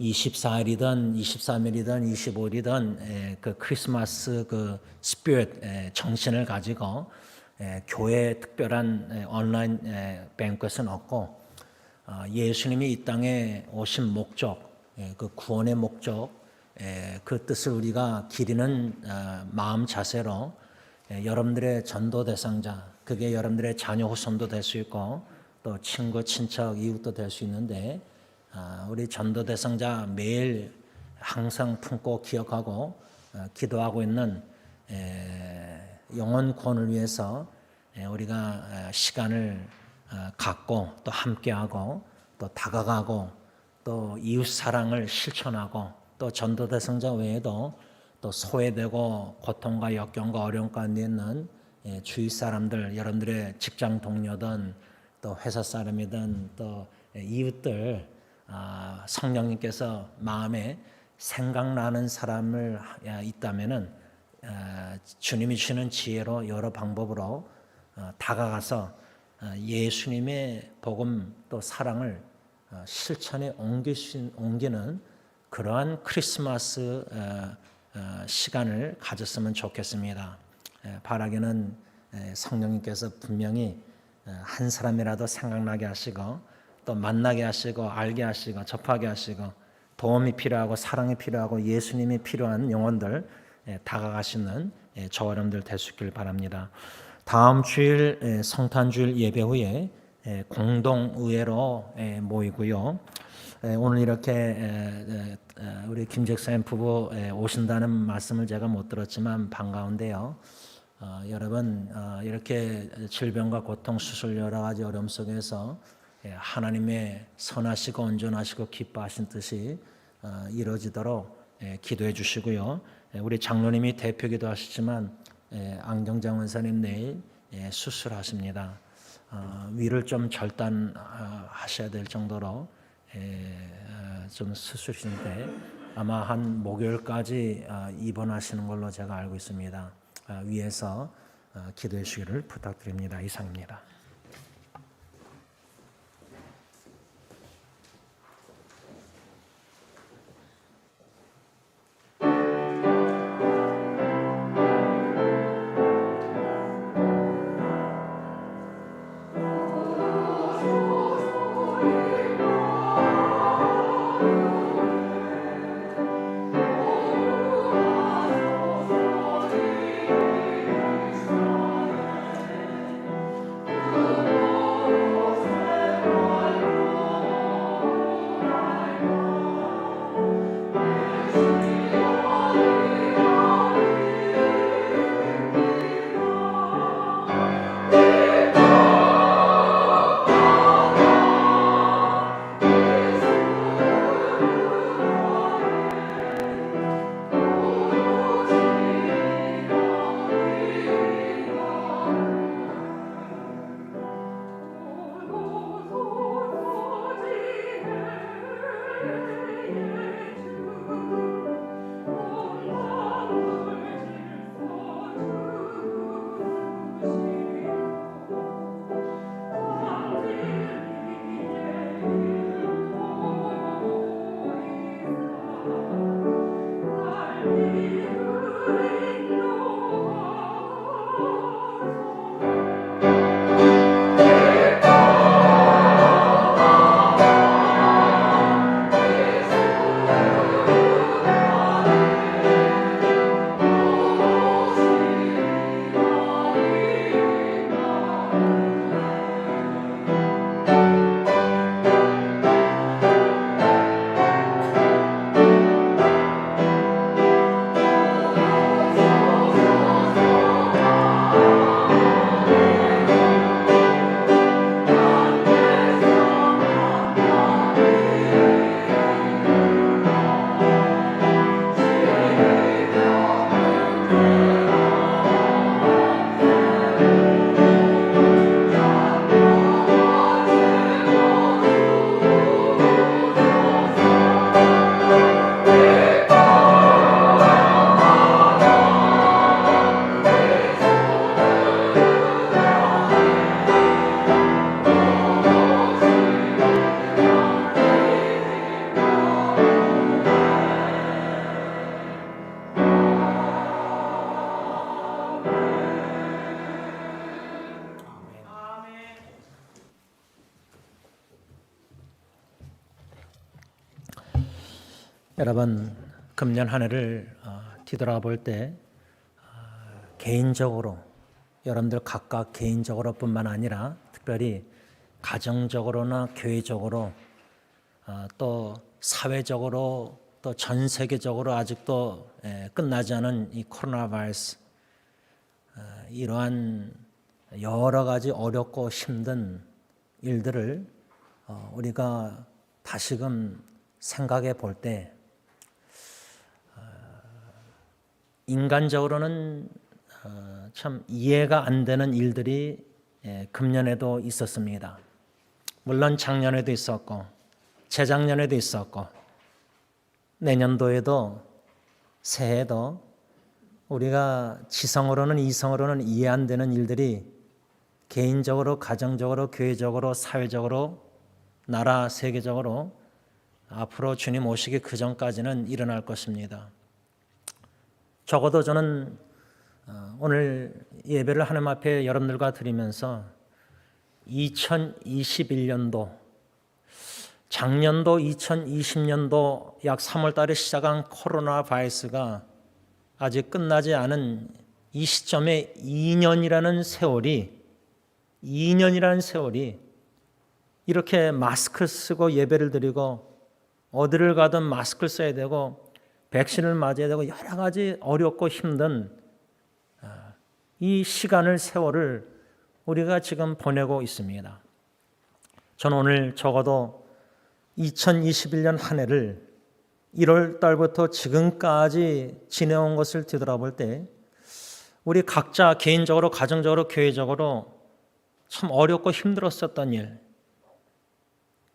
24일이든 23일이든 25일이든 그 크리스마스 그 스피릿 정신을 가지고 교회 특별한 온라인 뱅퀘트는 없고 예수님이 이 땅에 오신 목적, 그 구원의 목적, 그 뜻을 우리가 기리는 마음 자세로 여러분들의 전도 대상자, 그게 여러분들의 자녀 후손도 될 수 있고 또 친구, 친척, 이웃도 될 수 있는데 우리 전도 대상자 매일 항상 품고 기억하고 기도하고 있는 영혼 구원을 위해서 우리가 시간을 갖고 또 함께하고 또 다가가고 또 이웃 사랑을 실천하고 또 전도 대상자 외에도 또 소외되고 고통과 역경과 어려움 가운데 있는 주위 사람들, 여러분들의 직장 동료든 또 회사 사람이든 또 이웃들 성령님께서 마음에 생각나는 사람을 있다면은 주님이 주시는 지혜로 여러 방법으로 다가가서 예수님의 복음 또 사랑을 실천에 옮기는 그러한 크리스마스 시간을 가졌으면 좋겠습니다. 바라기는 성령님께서 분명히 한 사람이라도 생각나게 하시고 또 만나게 하시고 알게 하시고 접하게 하시고 도움이 필요하고 사랑이 필요하고 예수님이 필요한 영혼들 다가가시는 저와 여러분들 될 수 있길 바랍니다. 다음 주일 성탄주일 예배 후에 공동의회로 모이고요. 오늘 이렇게 우리 김적사님 부부 오신다는 말씀을 제가 못 들었지만 반가운데요. 여러분 이렇게 질병과 고통, 수술 여러 가지 어려움 속에서 하나님의 선하시고 온전하시고 기뻐하신 뜻이 이루어지도록 기도해 주시고요. 우리 장로님이 대표기도 하시지만 안경장 원사님 내일 수술하십니다. 위를 좀 절단하셔야 될 정도로 좀 수술인데 아마 한 목요일까지 입원하시는 걸로 제가 알고 있습니다. 위에서 기도해 주시기를 부탁드립니다. 이상입니다. 여러분, 금년 한 해를 뒤돌아볼 때 개인적으로, 여러분들 각각 개인적으로뿐만 아니라 특별히 가정적으로나 교회적으로 또 사회적으로 또 전 세계적으로 아직도 끝나지 않은 이 코로나 바이러스, 이러한 여러 가지 어렵고 힘든 일들을 우리가 다시금 생각해 볼 때 인간적으로는 참 이해가 안 되는 일들이 금년에도 있었습니다. 물론 작년에도 있었고 재작년에도 있었고 내년도에도 새해에도 우리가 지성으로는 이성으로는 이해 안 되는 일들이 개인적으로, 가정적으로, 교회적으로, 사회적으로, 나라, 세계적으로 앞으로 주님 오시기 그 전까지는 일어날 것입니다. 적어도 저는 오늘 예배를 하나님 앞에 여러분들과 드리면서 2021년도, 작년도 2020년도 약 3월 달에 시작한 코로나 바이러스가 아직 끝나지 않은 이 시점에 2년이라는 세월이 이렇게 마스크 쓰고 예배를 드리고 어디를 가든 마스크를 써야 되고 백신을 맞아야 되고 여러 가지 어렵고 힘든 이 시간을, 세월을 우리가 지금 보내고 있습니다. 저는 오늘 적어도 2021년 한 해를 1월 달부터 지금까지 지내온 것을 뒤돌아볼 때 우리 각자 개인적으로, 가정적으로, 교회적으로 참 어렵고 힘들었었던 일,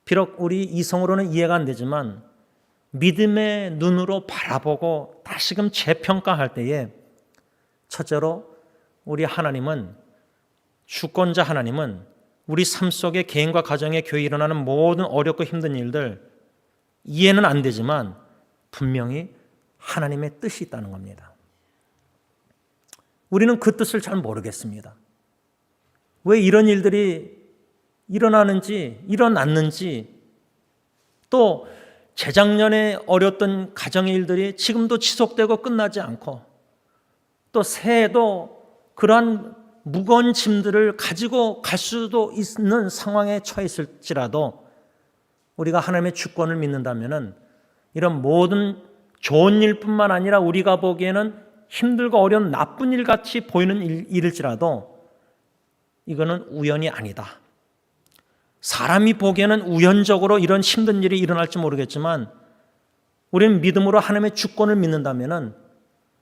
비록 우리 이성으로는 이해가 안 되지만 믿음의 눈으로 바라보고 다시금 재평가할 때에 첫째로 우리 하나님은, 주권자 하나님은 우리 삶 속에 개인과 가정에 교회에 일어나는 모든 어렵고 힘든 일들 이해는 안 되지만 분명히 하나님의 뜻이 있다는 겁니다. 우리는 그 뜻을 잘 모르겠습니다. 왜 이런 일들이 일어났는지, 또 재작년에 어려웠던 가정의 일들이 지금도 지속되고 끝나지 않고, 또 새해도 그러한 무거운 짐들을 가지고 갈 수도 있는 상황에 처했을지라도 우리가 하나님의 주권을 믿는다면 이런 모든 좋은 일뿐만 아니라 우리가 보기에는 힘들고 어려운 나쁜 일같이 보이는 일일지라도 이거는 우연이 아니다. 사람이 보기에는 우연적으로 이런 힘든 일이 일어날지 모르겠지만 우리는 믿음으로 하나님의 주권을 믿는다면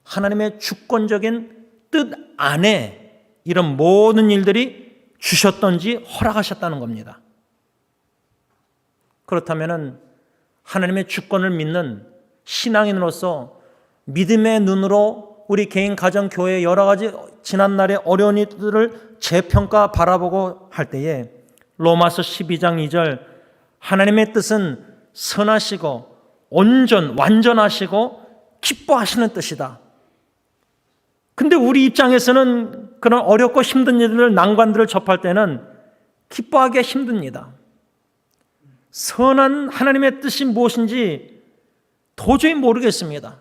하나님의 주권적인 뜻 안에 이런 모든 일들이 주셨던지 허락하셨다는 겁니다. 그렇다면 하나님의 주권을 믿는 신앙인으로서 믿음의 눈으로 우리 개인, 가정, 교회 여러 가지 지난날의 어려운 일들을 재평가 바라보고 할 때에 로마서 12장 2절 하나님의 뜻은 선하시고 완전하시고 기뻐하시는 뜻이다. 근데 우리 입장에서는 그런 어렵고 힘든 일들, 난관들을 접할 때는 기뻐하기가 힘듭니다. 선한 하나님의 뜻이 무엇인지 도저히 모르겠습니다.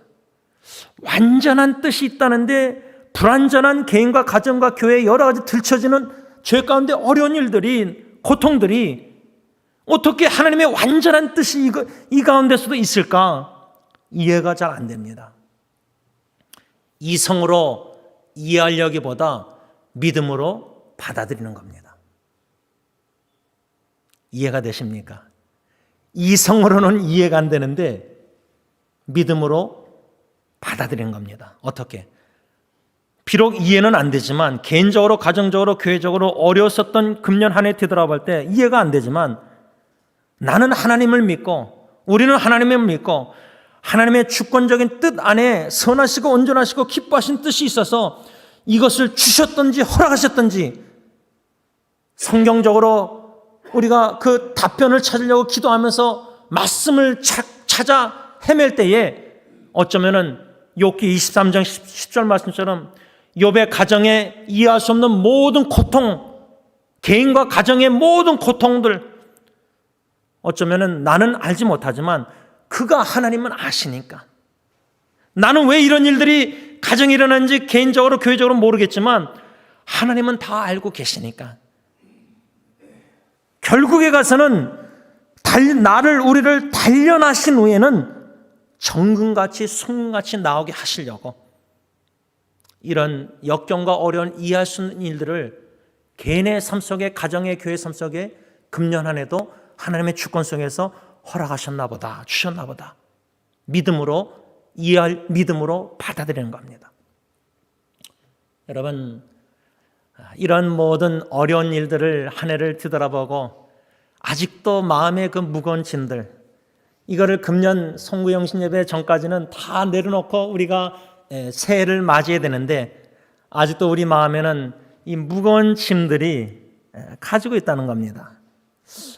완전한 뜻이 있다는데 불완전한 개인과 가정과 교회에 여러 가지 들춰지는 죄 가운데 어려운 일들이, 고통들이 어떻게 하나님의 완전한 뜻이 이 가운데서도 있을까? 이해가 잘 안 됩니다. 이성으로 이해하려기보다 믿음으로 받아들이는 겁니다. 이해가 되십니까? 이성으로는 이해가 안 되는데 믿음으로 받아들이는 겁니다. 어떻게? 비록 이해는 안 되지만 개인적으로, 가정적으로, 교회적으로 어려웠었던 금년 한 해 뒤돌아볼 때 이해가 안 되지만 나는 하나님을 믿고, 우리는 하나님을 믿고 하나님의 주권적인 뜻 안에 선하시고 온전하시고 기뻐하신 뜻이 있어서 이것을 주셨던지 허락하셨던지 성경적으로 우리가 그 답변을 찾으려고 기도하면서 말씀을 찾아 헤맬 때에 어쩌면은 욥기 23장 10절 말씀처럼 욥의 가정에 이해할 수 없는 모든 고통, 개인과 가정의 모든 고통들, 어쩌면은 나는 알지 못하지만 그가 하나님은 아시니까. 나는 왜 이런 일들이 가정에 일어나는지 개인적으로 교회적으로 모르겠지만 하나님은 다 알고 계시니까 결국에 가서는 우리를 단련하신 후에는 정금같이 순금같이 나오게 하시려고 이런 역경과 어려운 이해할 수 있는 일들을 개인의 삶 속에, 가정의 교회 삶 속에 금년 한 해도 하나님의 주권 속에서 허락하셨나 보다, 주셨나 보다. 믿음으로 이해할, 믿음으로 받아들이는 겁니다. 여러분, 이런 모든 어려운 일들을 한 해를 뒤돌아보고 아직도 마음의 그 무거운 짐들, 이거를 금년 송구영신 예배 전까지는 다 내려놓고 우리가 새해를 맞이해야 되는데 아직도 우리 마음에는 이 무거운 짐들이 가지고 있다는 겁니다.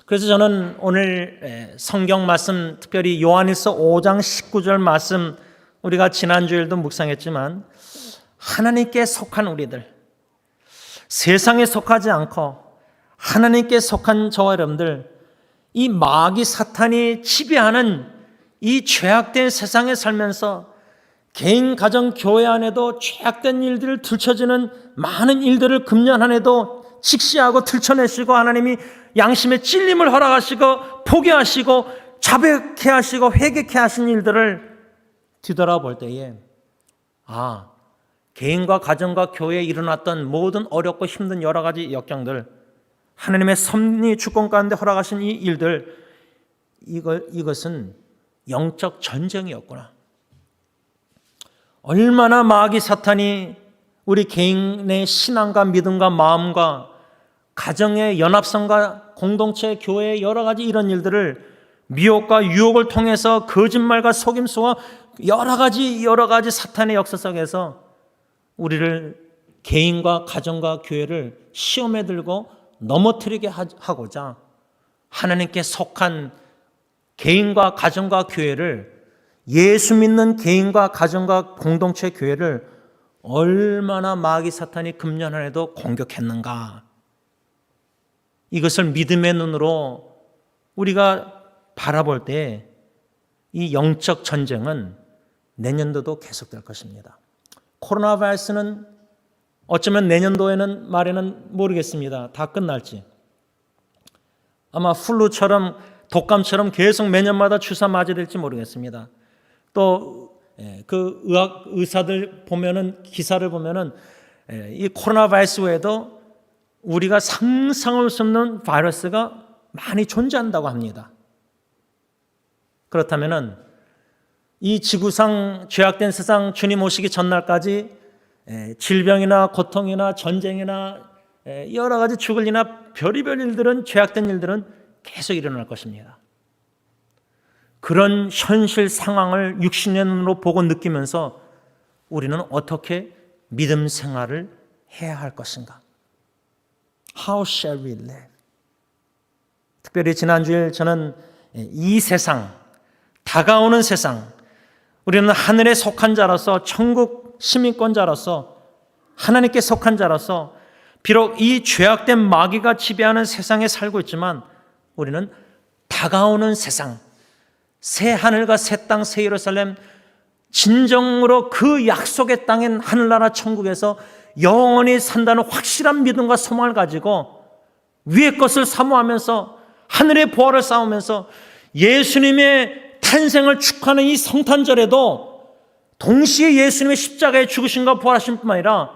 그래서 저는 오늘 성경 말씀, 특별히 요한일서 5장 19절 말씀, 우리가 지난주에도 묵상했지만 하나님께 속한 우리들, 세상에 속하지 않고 하나님께 속한 저와 여러분들, 이 마귀 사탄이 지배하는 이 죄악된 세상에 살면서 개인, 가정, 교회 안에도 죄악된 일들을 들춰지는 많은 일들을 금년 한 해도 직시하고 들춰내시고 하나님이 양심의 찔림을 허락하시고 포기하시고 자백해 하시고 회개케 하신 일들을 뒤돌아볼 때에 개인과 가정과 교회에 일어났던 모든 어렵고 힘든 여러 가지 역경들, 하나님의 섭리 주권 가운데 허락하신 이 일들, 이것은 영적 전쟁이었구나. 얼마나 마귀 사탄이 우리 개인의 신앙과 믿음과 마음과 가정의 연합성과 공동체, 교회의 여러 가지 이런 일들을 미혹과 유혹을 통해서 거짓말과 속임수와 여러 가지 사탄의 역사 속에서 우리를 개인과 가정과 교회를 시험에 들고 넘어뜨리게 하고자 하나님께 속한 개인과 가정과 교회를, 예수 믿는 개인과 가정과 공동체 교회를 얼마나 마귀 사탄이 금년 안에도 공격했는가. 이것을 믿음의 눈으로 우리가 바라볼 때 이 영적 전쟁은 내년도도 계속될 것입니다. 코로나 바이러스는 어쩌면 내년도에는 말에는 모르겠습니다. 다 끝날지. 아마 플루처럼 독감처럼 계속 매년마다 주사 맞아야 될지 모르겠습니다. 또 그 의사들 보면은, 기사를 보면은 이 코로나 바이러스 외에도 우리가 상상할 수 없는 바이러스가 많이 존재한다고 합니다. 그렇다면은 이 지구상 죄악된 세상 주님 오시기 전날까지 질병이나 고통이나 전쟁이나 여러 가지 죽을 일이나 별의별 일들은, 죄악된 일들은 계속 일어날 것입니다. 그런 현실 상황을 60년으로 보고 느끼면서 우리는 어떻게 믿음 생활을 해야 할 것인가? How shall we live? 특별히 지난주에 저는 이 세상, 다가오는 세상, 우리는 하늘에 속한 자로서, 천국 시민권자로서, 하나님께 속한 자로서 비록 이 죄악된 마귀가 지배하는 세상에 살고 있지만 우리는 다가오는 세상, 새 하늘과 새 땅, 새 예루살렘, 진정으로 그 약속의 땅인 하늘나라 천국에서 영원히 산다는 확실한 믿음과 소망을 가지고 위의 것을 사모하면서 하늘의 보화를 쌓으면서 예수님의 탄생을 축하하는 이 성탄절에도 동시에 예수님의 십자가에 죽으심과 부활하심 뿐만 아니라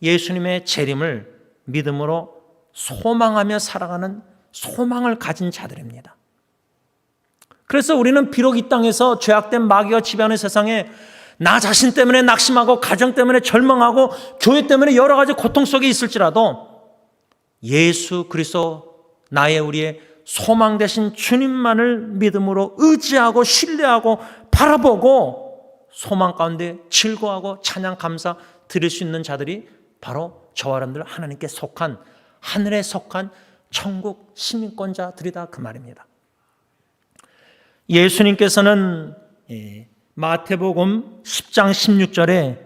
예수님의 재림을 믿음으로 소망하며 살아가는 소망을 가진 자들입니다. 그래서 우리는 비록 이 땅에서 죄악된 마귀가 지배하는 세상에 나 자신 때문에 낙심하고 가정 때문에 절망하고 교회 때문에 여러 가지 고통 속에 있을지라도 예수 그리스도 나의 우리의 소망 되신 주님만을 믿음으로 의지하고 신뢰하고 바라보고 소망 가운데 즐거워하고 찬양 감사 드릴 수 있는 자들이 바로 저와 여러분들 하나님께 속한, 하늘에 속한 천국 시민권자들이다, 그 말입니다. 예수님께서는 마태복음 10장 16절에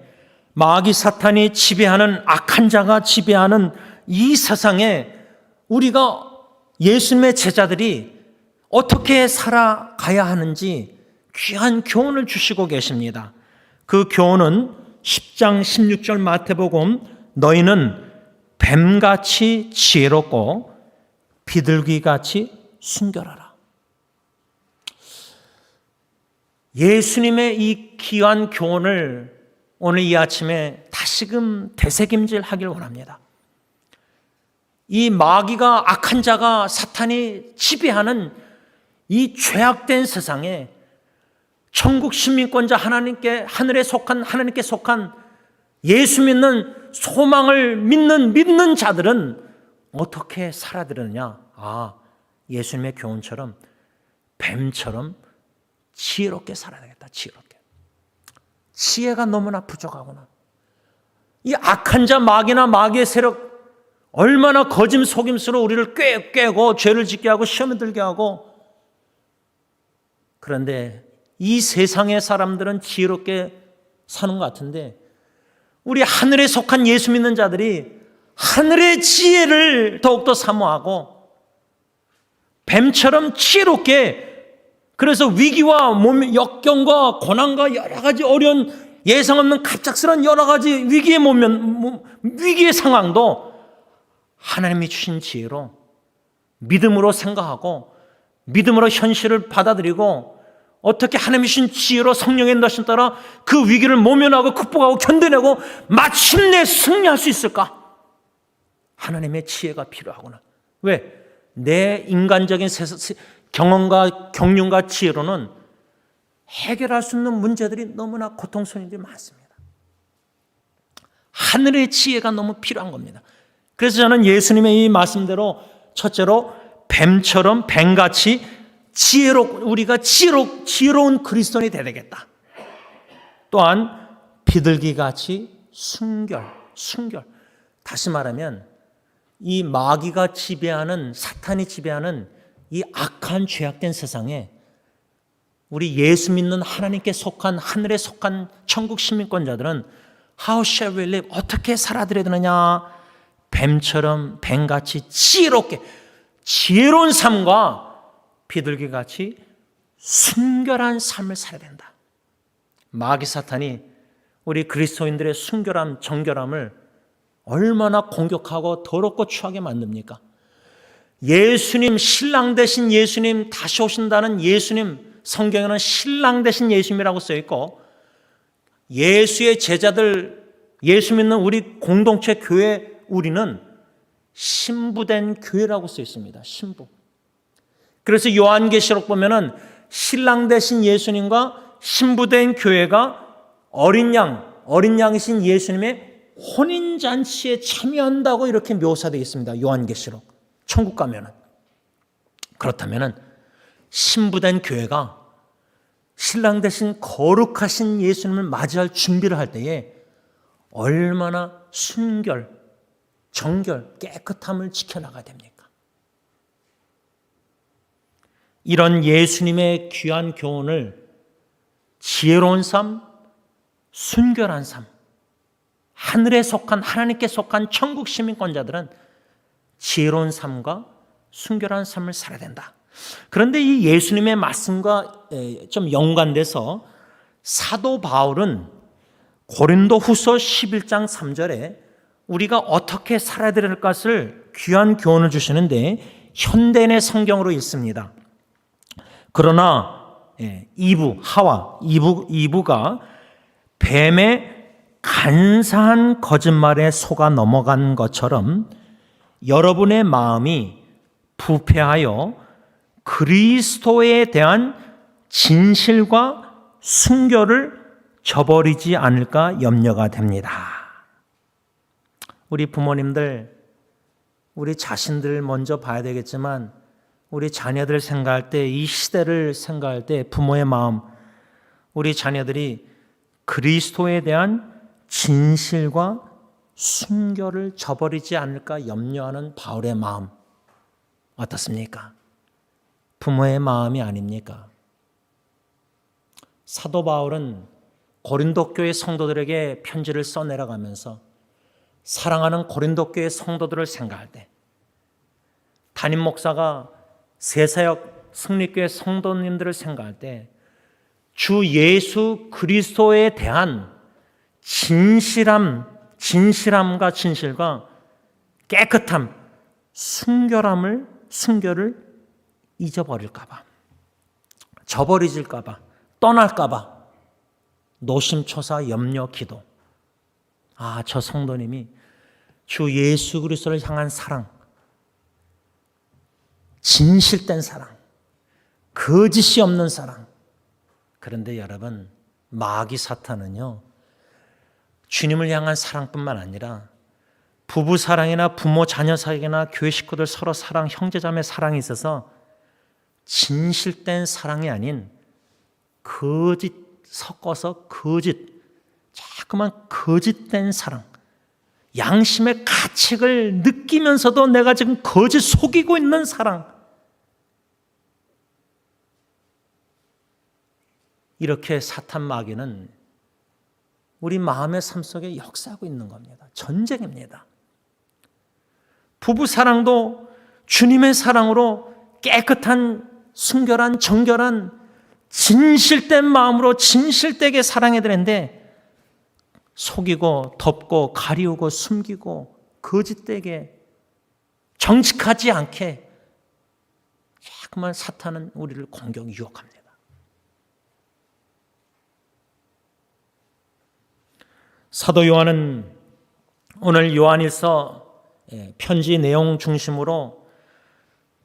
마귀 사탄이 지배하는, 악한 자가 지배하는 이 세상에 우리가 예수님의 제자들이 어떻게 살아가야 하는지 귀한 교훈을 주시고 계십니다. 그 교훈은 10장 16절 마태복음 너희는 뱀같이 지혜롭고 비둘기같이 순결하라. 예수님의 이 귀한 교훈을 오늘 이 아침에 다시금 되새김질하길 원합니다. 이 마귀가 악한 자가 사탄이 지배하는 이 죄악된 세상에 천국 시민권자 하늘에 속한 하나님께 속한 예수 믿는 소망을 믿는 자들은 어떻게 살아야 되느냐? 예수님의 교훈처럼 뱀처럼 지혜롭게 살아야 되겠다. 지혜롭게. 지혜가 너무나 부족하구나. 이 악한 자 마귀나 마귀의 세력 얼마나 거짓 속임수로 우리를 꿰고 죄를 짓게 하고 시험에 들게 하고, 그런데 이 세상의 사람들은 지혜롭게 사는 것 같은데 우리 하늘에 속한 예수 믿는 자들이 하늘의 지혜를 더욱더 사모하고 뱀처럼 지혜롭게, 그래서 위기와 역경과 고난과 여러 가지 어려운 예상 없는 갑작스러운 여러 가지 위기의 상황도 하나님이 주신 지혜로 믿음으로 생각하고 믿음으로 현실을 받아들이고 어떻게 하나님이 주신 지혜로 성령의 인도하심 따라 그 위기를 모면하고 극복하고 견뎌내고 마침내 승리할 수 있을까? 하나님의 지혜가 필요하구나. 왜? 내 인간적인 경험과 경륜과 지혜로는 해결할 수 없는 문제들이 너무나 고통스러운 일이 많습니다. 하늘의 지혜가 너무 필요한 겁니다. 그래서 저는 예수님의 이 말씀대로 첫째로 뱀같이 우리가 지혜로운 그리스도인이 되야 되겠다. 또한 비둘기같이 순결. 다시 말하면 이 마귀가 지배하는, 사탄이 지배하는 이 악한 죄악된 세상에 우리 예수 믿는 하나님께 속한, 하늘에 속한 천국 시민권자들은 How shall we live? 어떻게 살아들여야 되느냐? 뱀같이 지혜롭게, 지혜로운 삶과 비둘기같이 순결한 삶을 살아야 된다. 마귀 사탄이 우리 그리스도인들의 순결함, 정결함을 얼마나 공격하고 더럽고 추하게 만듭니까? 예수님, 신랑 되신 예수님, 다시 오신다는 예수님, 성경에는 신랑 되신 예수님이라고 써있고, 예수의 제자들, 예수 믿는 우리 공동체 교회, 우리는 신부된 교회라고 써있습니다. 신부. 그래서 요한계시록 보면은 신랑 되신 예수님과 신부된 교회가 어린 양이신 예수님의 혼인잔치에 참여한다고 이렇게 묘사되어 있습니다. 요한계시록. 천국 가면은. 그렇다면은 신부된 교회가 신랑 되신 거룩하신 예수님을 맞이할 준비를 할 때에 얼마나 순결, 정결, 깨끗함을 지켜나가야 됩니까? 이런 예수님의 귀한 교훈을 지혜로운 삶, 순결한 삶, 하늘에 속한, 하나님께 속한 천국 시민권자들은 지혜로운 삶과 순결한 삶을 살아야 된다. 그런데 이 예수님의 말씀과 좀 연관돼서 사도 바울은 고린도후서 11장 3절에 우리가 어떻게 살아야 될 것을 귀한 교훈을 주시는데 현대인의 성경으로 읽습니다. 그러나 2부가 뱀의 간사한 거짓말에 속아 넘어간 것처럼 여러분의 마음이 부패하여 그리스도에 대한 진실과 순결을 저버리지 않을까 염려가 됩니다. 우리 부모님들, 우리 자신들 먼저 봐야 되겠지만 우리 자녀들 생각할 때, 이 시대를 생각할 때 부모의 마음, 우리 자녀들이 그리스도에 대한 진실과 순결을 저버리지 않을까 염려하는 바울의 마음 어떻습니까? 부모의 마음이 아닙니까? 사도 바울은 고린도 교회 성도들에게 편지를 써내려가면서 사랑하는 고린도 교회 성도들을 생각할 때, 담임 목사가 새사역 승리교회 성도님들을 생각할 때 주 예수 그리스도에 대한 진실함과 진실과 깨끗함, 순결을 잊어버릴까봐, 저버리질까봐, 떠날까봐 노심초사 염려 기도. 저 성도님이 주 예수 그리스도를 향한 사랑, 진실된 사랑, 거짓이 없는 사랑. 그런데 여러분, 마귀 사탄은요, 주님을 향한 사랑뿐만 아니라 부부 사랑이나 부모 자녀 사랑이나 교회 식구들 서로 사랑, 형제자매 사랑이 있어서 진실된 사랑이 아닌 거짓 섞어서 자꾸만 거짓된 사랑, 양심의 가책을 느끼면서도 내가 지금 거짓 속이고 있는 사랑, 이렇게 사탄 마귀는 우리 마음의 삶 속에 역사하고 있는 겁니다. 전쟁입니다. 부부 사랑도 주님의 사랑으로 깨끗한, 순결한, 정결한, 진실된 마음으로 진실되게 사랑해야 되는데 속이고 덮고 가리우고 숨기고 거짓되게 정직하지 않게 자꾸만 사탄은 우리를 공격, 유혹합니다. 사도 요한은 오늘 요한일서 편지 내용 중심으로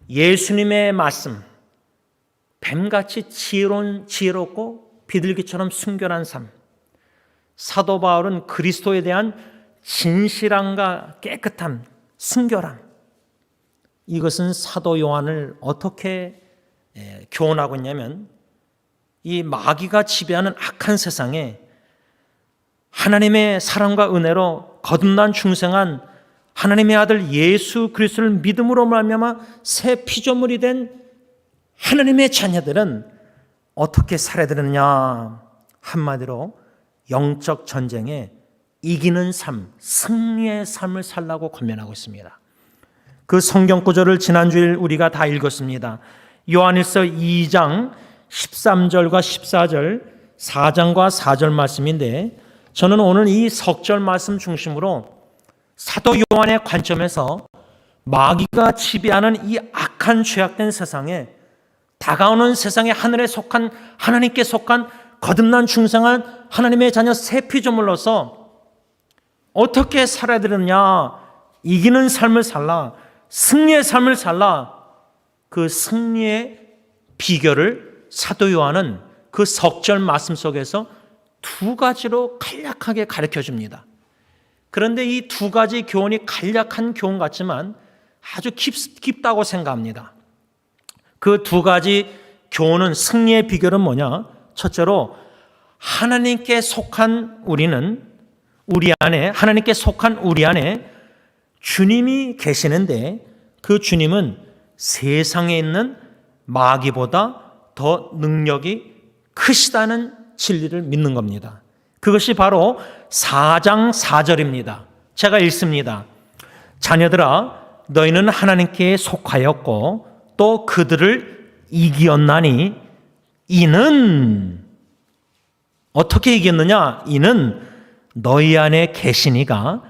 예수님의 말씀, 뱀같이 지혜롭고 비둘기처럼 순결한 삶, 사도 바울은 그리스도에 대한 진실함과 깨끗함, 순결함, 이것은 사도 요한을 어떻게 교훈하고 있냐면, 이 마귀가 지배하는 악한 세상에 하나님의 사랑과 은혜로 거듭난 중생한 하나님의 아들 예수 그리스도를 믿음으로 말미암아 새 피조물이 된 하나님의 자녀들은 어떻게 살아야 되느냐? 한마디로 영적 전쟁에 이기는 삶, 승리의 삶을 살라고 권면하고 있습니다. 그 성경 구절을 지난주일 우리가 다 읽었습니다. 요한일서 2장 13절과 14절, 4장과 4절 말씀인데, 저는 오늘 이 석절 말씀 중심으로 사도 요한의 관점에서 마귀가 지배하는 이 악한 죄악된 세상에, 다가오는 세상에 하나님께 속한 거듭난 중생한 하나님의 자녀 새 피조물로서 어떻게 살아야 되느냐? 이기는 삶을 살라, 승리의 삶을 살라. 그 승리의 비결을 사도 요한은 그 석절 말씀 속에서 두 가지로 간략하게 가르쳐 줍니다. 그런데 이 두 가지 교훈이 간략한 교훈 같지만 아주 깊다고 생각합니다. 그 두 가지 교훈은, 승리의 비결은 뭐냐? 첫째로 하나님께 속한 하나님께 속한 우리 안에 주님이 계시는데, 그 주님은 세상에 있는 마귀보다 더 능력이 크시다는 진리를 믿는 겁니다. 그것이 바로 4장 4절입니다. 제가 읽습니다. 자녀들아, 너희는 하나님께 속하였고 또 그들을 이기었나니, 이는 어떻게 이겼느냐? 이는 너희 안에 계시니가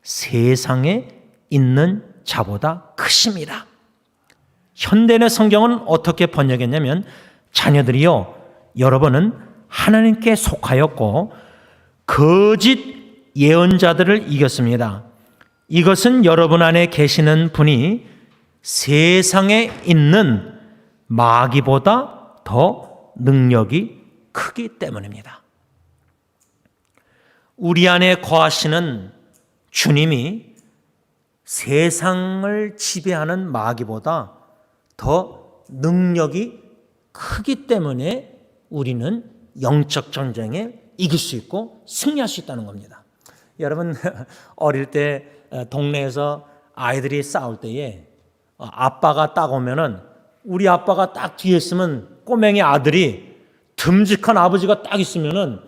세상에 있는 자보다 크심이라. 현대의 성경은 어떻게 번역했냐면, 자녀들이여, 여러분은 하나님께 속하였고 거짓 예언자들을 이겼습니다. 이것은 여러분 안에 계시는 분이 세상에 있는 마귀보다 더 능력이 크기 때문입니다. 우리 안에 거하시는 주님이 세상을 지배하는 마귀보다 더 능력이 크기 때문에 우리는 영적 전쟁에 이길 수 있고 승리할 수 있다는 겁니다. 여러분, 어릴 때 동네에서 아이들이 싸울 때에 아빠가 딱 오면은, 우리 아빠가 딱 뒤에 있으면 꼬맹이 아들이 듬직한 아버지가 딱 있으면은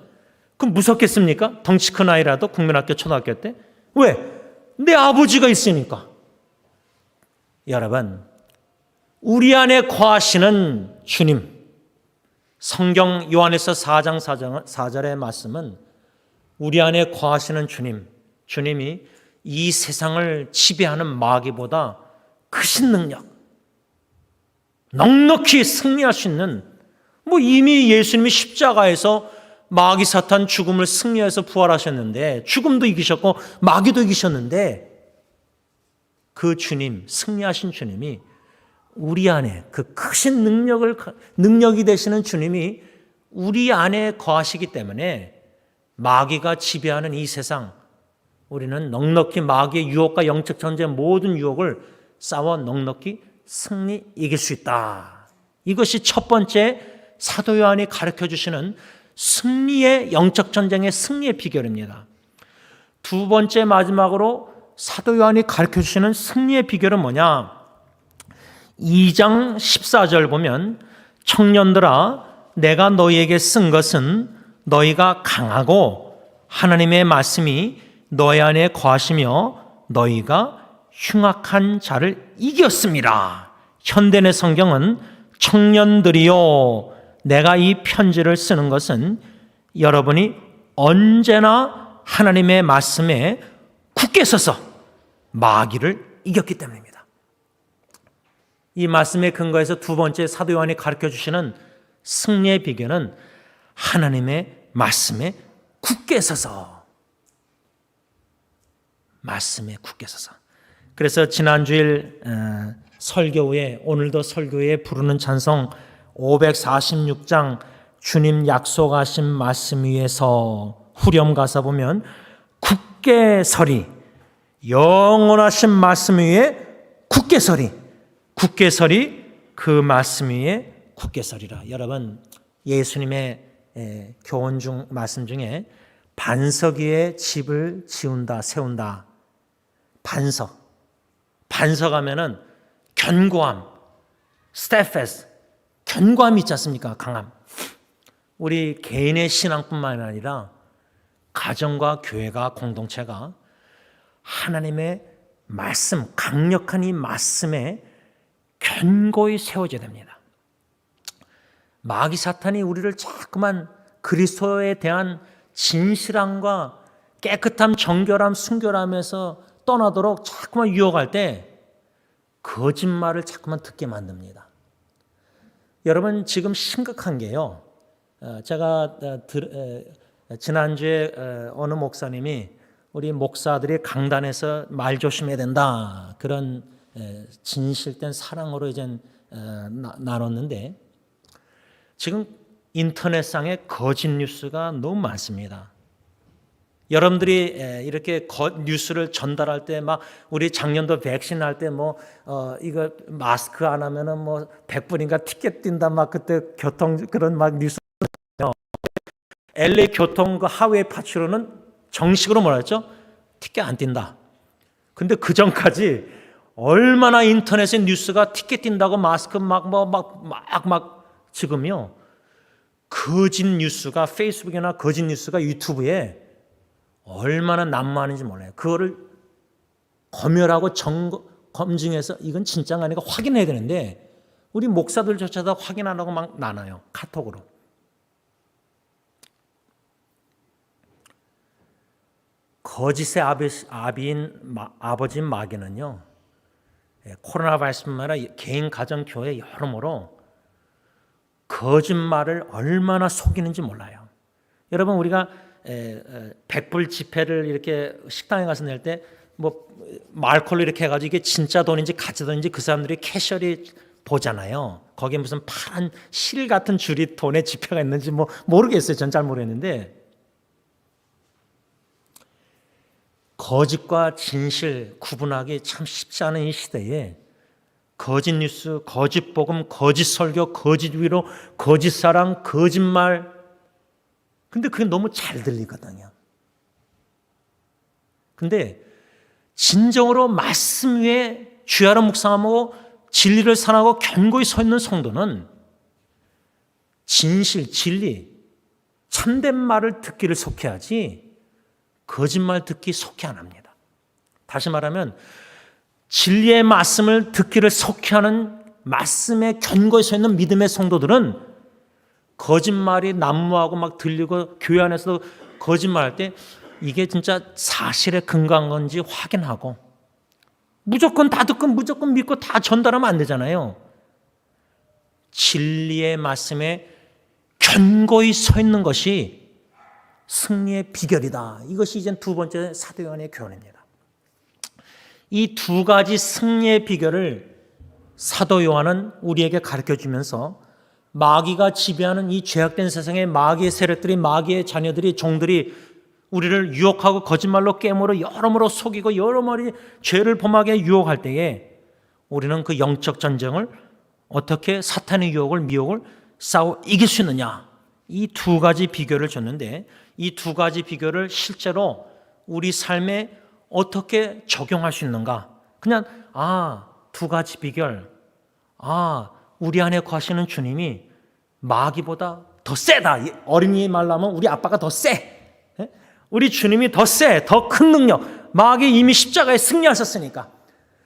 그럼 무섭겠습니까? 덩치 큰 아이라도 국민학교 초등학교 때. 왜? 내 아버지가 있으니까. 여러분, 우리 안에 거하시는 주님, 성경 요한에서 4장 4절의 말씀은 우리 안에 거하시는 주님이 이 세상을 지배하는 마귀보다 크신 능력, 넉넉히 승리할 수 있는, 이미 예수님이 십자가에서 마귀 사탄 죽음을 승리해서 부활하셨는데, 죽음도 이기셨고 마귀도 이기셨는데, 그 주님, 승리하신 주님이 우리 안에 그 크신 능력이 되시는 주님이 우리 안에 거하시기 때문에 마귀가 지배하는 이 세상, 우리는 넉넉히 마귀의 유혹과 영적 전쟁 모든 유혹을 싸워 넉넉히 승리 이길 수 있다. 이것이 첫 번째 사도 요한이 가르쳐 주시는 승리의 영적 전쟁의 승리의 비결입니다. 두 번째 마지막으로 사도 요한이 가르쳐 주시는 승리의 비결은 뭐냐? 2장 14절 보면 청년들아 내가 너희에게 쓴 것은 너희가 강하고 하나님의 말씀이 너희 안에 거하시며 너희가 흉악한 자를 이겼습니다. 현대의 성경은 청년들이요 내가 이 편지를 쓰는 것은 여러분이 언제나 하나님의 말씀에 굳게 서서 마귀를 이겼기 때문입니다. 이 말씀의 근거에서 두 번째 사도 요한이 가르쳐 주시는 승리의 비결은 하나님의 말씀에 굳게 서서, 말씀에 굳게 서서. 그래서 지난주일 설교 후에, 오늘도 설교 후에 부르는 찬송 546장 주님 약속하신 말씀 위에서 후렴 가사 보면 굳게 서리, 영원하신 말씀 위에 굳게 서리, 굳게 서리, 그 말씀 위에 굳게 서리라. 여러분, 예수님의 교훈 중 말씀 중에 반석 위에 집을 지운다, 세운다. 반석하면은 견고함, steadfast, 견고함이 있지 않습니까? 강함. 우리 개인의 신앙뿐만 아니라 가정과 교회가, 공동체가 하나님의 말씀, 강력한 이 말씀에 견고히 세워져야 됩니다. 마귀 사탄이 우리를 자꾸만 그리스도에 대한 진실함과 깨끗함, 정결함, 순결함에서 떠나도록 자꾸만 유혹할 때 거짓말을 자꾸만 듣게 만듭니다. 여러분, 지금 심각한 게요, 제가 지난주에 어느 목사님이 우리 목사들이 강단에서 말 조심해야 된다, 그런 진실된 사랑으로 이제 나눴는데, 지금 인터넷상에 거짓 뉴스가 너무 많습니다. 여러분들이 이렇게 뉴스를 전달할 때, 막 우리 작년도 백신 할 때 이거 마스크 안 하면은 100불인가 티켓 뛴다, 막 그때 교통 그런 막 뉴스. LA 교통 그 하웨이 파출로는 정식으로 뭐라 했죠? 티켓 안 뛴다. 근데 그 전까지 얼마나 인터넷에 뉴스가 티켓 뛴다고 마스크 지금요, 거짓 뉴스가 페이스북이나 거짓 뉴스가 유튜브에 얼마나 난무하는지 몰라요. 그거를 검열하고 검증해서 이건 진짜가 아니고 확인해야 되는데, 우리 목사들조차도 확인 안 하고 막 나눠요, 카톡으로. 거짓의 아버지인 마귀는요, 코로나 바이러스뿐만 아니라 개인, 가정, 교회 여러모로 거짓말을 얼마나 속이는지 몰라요. 여러분, 우리가 100불 지폐를 이렇게 식당에 가서 낼 때 말콜로 이렇게 해가지고 이게 진짜 돈인지 가짜 돈인지 그 사람들이 캐셔리 보잖아요. 거기에 무슨 파란 실 같은 줄이 돈의 지폐가 있는지 모르겠어요. 전 잘 모르겠는데, 거짓과 진실 구분하기 참 쉽지 않은 이 시대에 거짓 뉴스, 거짓 복음, 거짓 설교, 거짓 위로, 거짓 사랑, 거짓말, 근데 그게 너무 잘 들리거든요. 근데 진정으로 말씀 위에 주야로 묵상하고 진리를 사랑하고 견고히 서 있는 성도는 진실, 진리, 참된 말을 듣기를 속해야지 거짓말 듣기 속해 안 합니다. 다시 말하면 진리의 말씀을 듣기를 속해하는 말씀에 견고히 서 있는 믿음의 성도들은 거짓말이 난무하고 막 들리고 교회 안에서도 거짓말할 때 이게 진짜 사실에 근거한 건지 확인하고 무조건 다 듣고 무조건 믿고 다 전달하면 안 되잖아요. 진리의 말씀에 견고히 서 있는 것이 승리의 비결이다. 이것이 이제 두 번째 사도 요한의 교훈입니다. 이 두 가지 승리의 비결을 사도 요한은 우리에게 가르쳐주면서 마귀가 지배하는 이 죄악된 세상에 마귀의 세력들이, 마귀의 자녀들이, 종들이 우리를 유혹하고 거짓말로 깨물어 여러모로 속이고 여러모로 죄를 범하게 유혹할 때에 우리는 그 영적 전쟁을 어떻게 사탄의 유혹을, 미혹을 싸워 이길 수 있느냐, 이 두 가지 비결을 줬는데 이 두 가지 비결을 실제로 우리 삶에 어떻게 적용할 수 있는가. 그냥 두 가지 비결, 우리 안에 거하시는 주님이 마귀보다 더 세다. 어린이 말로 하면 우리 아빠가 더 세. 우리 주님이 더 세, 더 큰 능력. 마귀 이미 십자가에 승리하셨으니까.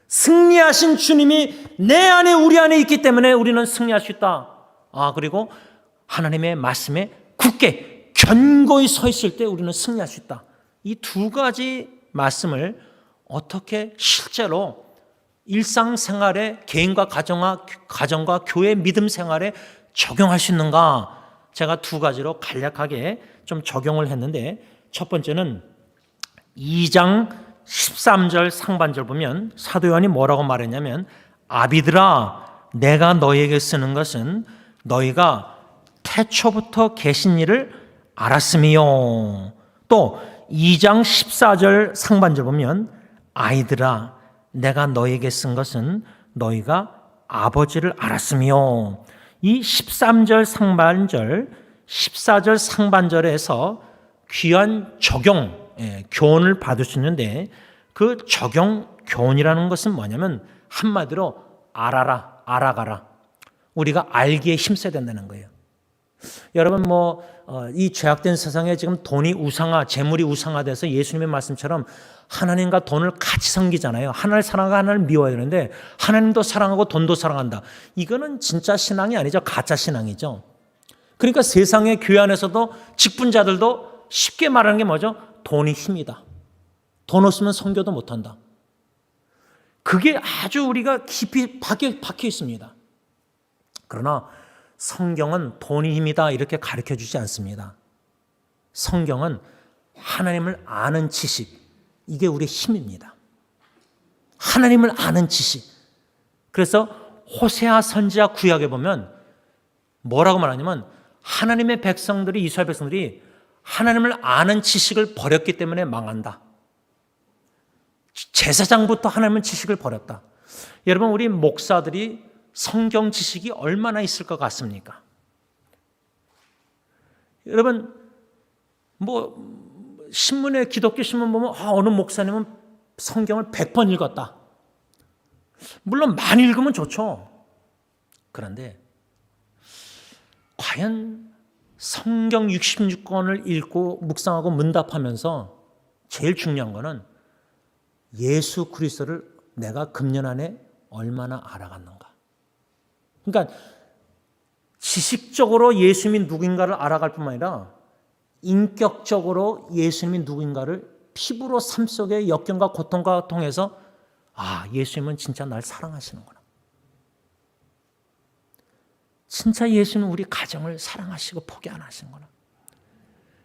승리하신 주님이 내 안에, 우리 안에 있기 때문에 우리는 승리할 수 있다. 그리고 하나님의 말씀에 굳게 견고히 서 있을 때 우리는 승리할 수 있다. 이 두 가지 말씀을 어떻게 실제로 일상생활에, 개인과 가정과 교회 믿음 생활에 적용할 수 있는가? 제가 두 가지로 간략하게 좀 적용을 했는데, 첫 번째는 2장 13절 상반절 보면 사도 요한이 뭐라고 말했냐면, 아비들아 내가 너희에게 쓰는 것은 너희가 태초부터 계신 일을 알았음이요. 또 2장 14절 상반절 보면, 아이들아 내가 너희에게 쓴 것은 너희가 아버지를 알았으며, 이 13절 상반절, 14절 상반절에서 귀한 적용, 교훈을 받을 수 있는데, 그 적용 교훈이라는 것은 뭐냐면 한마디로 알아라, 알아가라. 우리가 알기에 힘써야 된다는 거예요. 여러분 이 죄악된 세상에 지금 돈이 재물이 우상화돼서 예수님의 말씀처럼 하나님과 돈을 같이 섬기잖아요. 하나님을 사랑하고 하나님을 미워야 되는데 하나님도 사랑하고 돈도 사랑한다. 이거는 진짜 신앙이 아니죠. 가짜 신앙이죠. 그러니까 세상의 교회 안에서도 직분자들도 쉽게 말하는 게 뭐죠? 돈이 힘이다. 돈 없으면 선교도 못한다. 그게 아주 우리가 깊이 박혀 있습니다. 그러나 성경은 돈이 힘이다 이렇게 가르쳐 주지 않습니다. 성경은 하나님을 아는 지식, 이게 우리의 힘입니다. 하나님을 아는 지식. 그래서 호세아 선지자 구약에 보면 뭐라고 말하냐면, 하나님의 백성들이, 이스라엘 백성들이 하나님을 아는 지식을 버렸기 때문에 망한다. 제사장부터 하나님의 지식을 버렸다. 여러분, 우리 목사들이 성경 지식이 얼마나 있을 것 같습니까? 여러분, 신문에, 기독교 신문 보면 어느 목사님은 성경을 100번 읽었다. 물론 많이 읽으면 좋죠. 그런데 과연 성경 66권을 읽고 묵상하고 문답하면서 제일 중요한 거는 예수 그리스도를 내가 금년 안에 얼마나 알아갔는가. 그러니까 지식적으로 예수님이 누구인가를 알아갈 뿐만 아니라 인격적으로 예수님이 누구인가를 피부로 삶 속의 역경과 고통과 통해서 예수님은 진짜 날 사랑하시는구나. 진짜 예수님은 우리 가정을 사랑하시고 포기 안 하시는구나.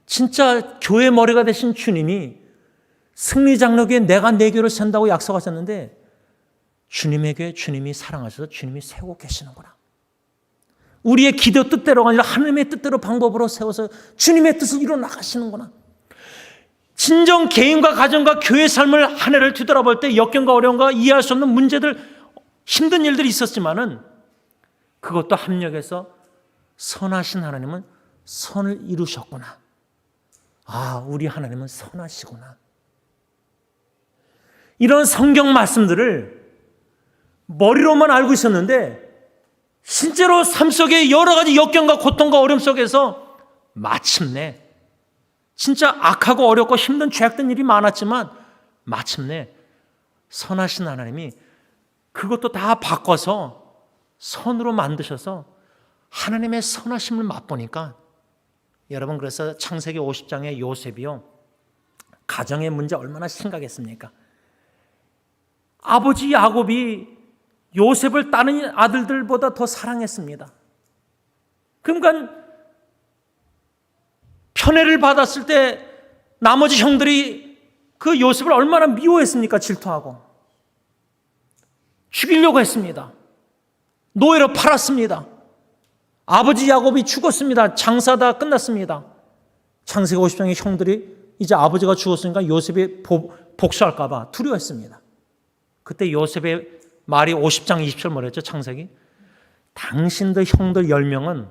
진짜 교회 머리가 되신 주님이 승리 장로교에 내가 내 교를 세운다고 약속하셨는데 주님의 교회 주님이 사랑하셔서 주님이 세우고 계시는구나. 우리의 기도 뜻대로가 아니라 하나님의 뜻대로 방법으로 세워서 주님의 뜻을 이루어 나가시는구나. 진정 개인과 가정과 교회 삶을 한 해를 뒤돌아볼 때 역경과 어려움과 이해할 수 없는 문제들, 힘든 일들이 있었지만은 그것도 합력해서 선하신 하나님은 선을 이루셨구나. 우리 하나님은 선하시구나. 이런 성경 말씀들을 머리로만 알고 있었는데 실제로 삶 속에 여러 가지 역경과 고통과 어려움 속에서 마침내 진짜 악하고 어렵고 힘든 죄악된 일이 많았지만 마침내 선하신 하나님이 그것도 다 바꿔서 선으로 만드셔서 하나님의 선하심을 맛보니까 여러분, 그래서 창세기 50장의 요셉이요, 가정의 문제 얼마나 심각했습니까? 아버지 야곱이 요셉을 다른 아들들보다 더 사랑했습니다. 그러니까 편애를 받았을 때 나머지 형들이 그 요셉을 얼마나 미워했습니까? 질투하고 죽이려고 했습니다. 노예로 팔았습니다. 아버지 야곱이 죽었습니다. 장사 다 끝났습니다. 창세기 50장의 형들이 이제 아버지가 죽었으니까 요셉이 복수할까 봐 두려워했습니다. 그때 요셉의 말이 50장 20절 뭐랬죠? 창세기, 당신들 형들 10명은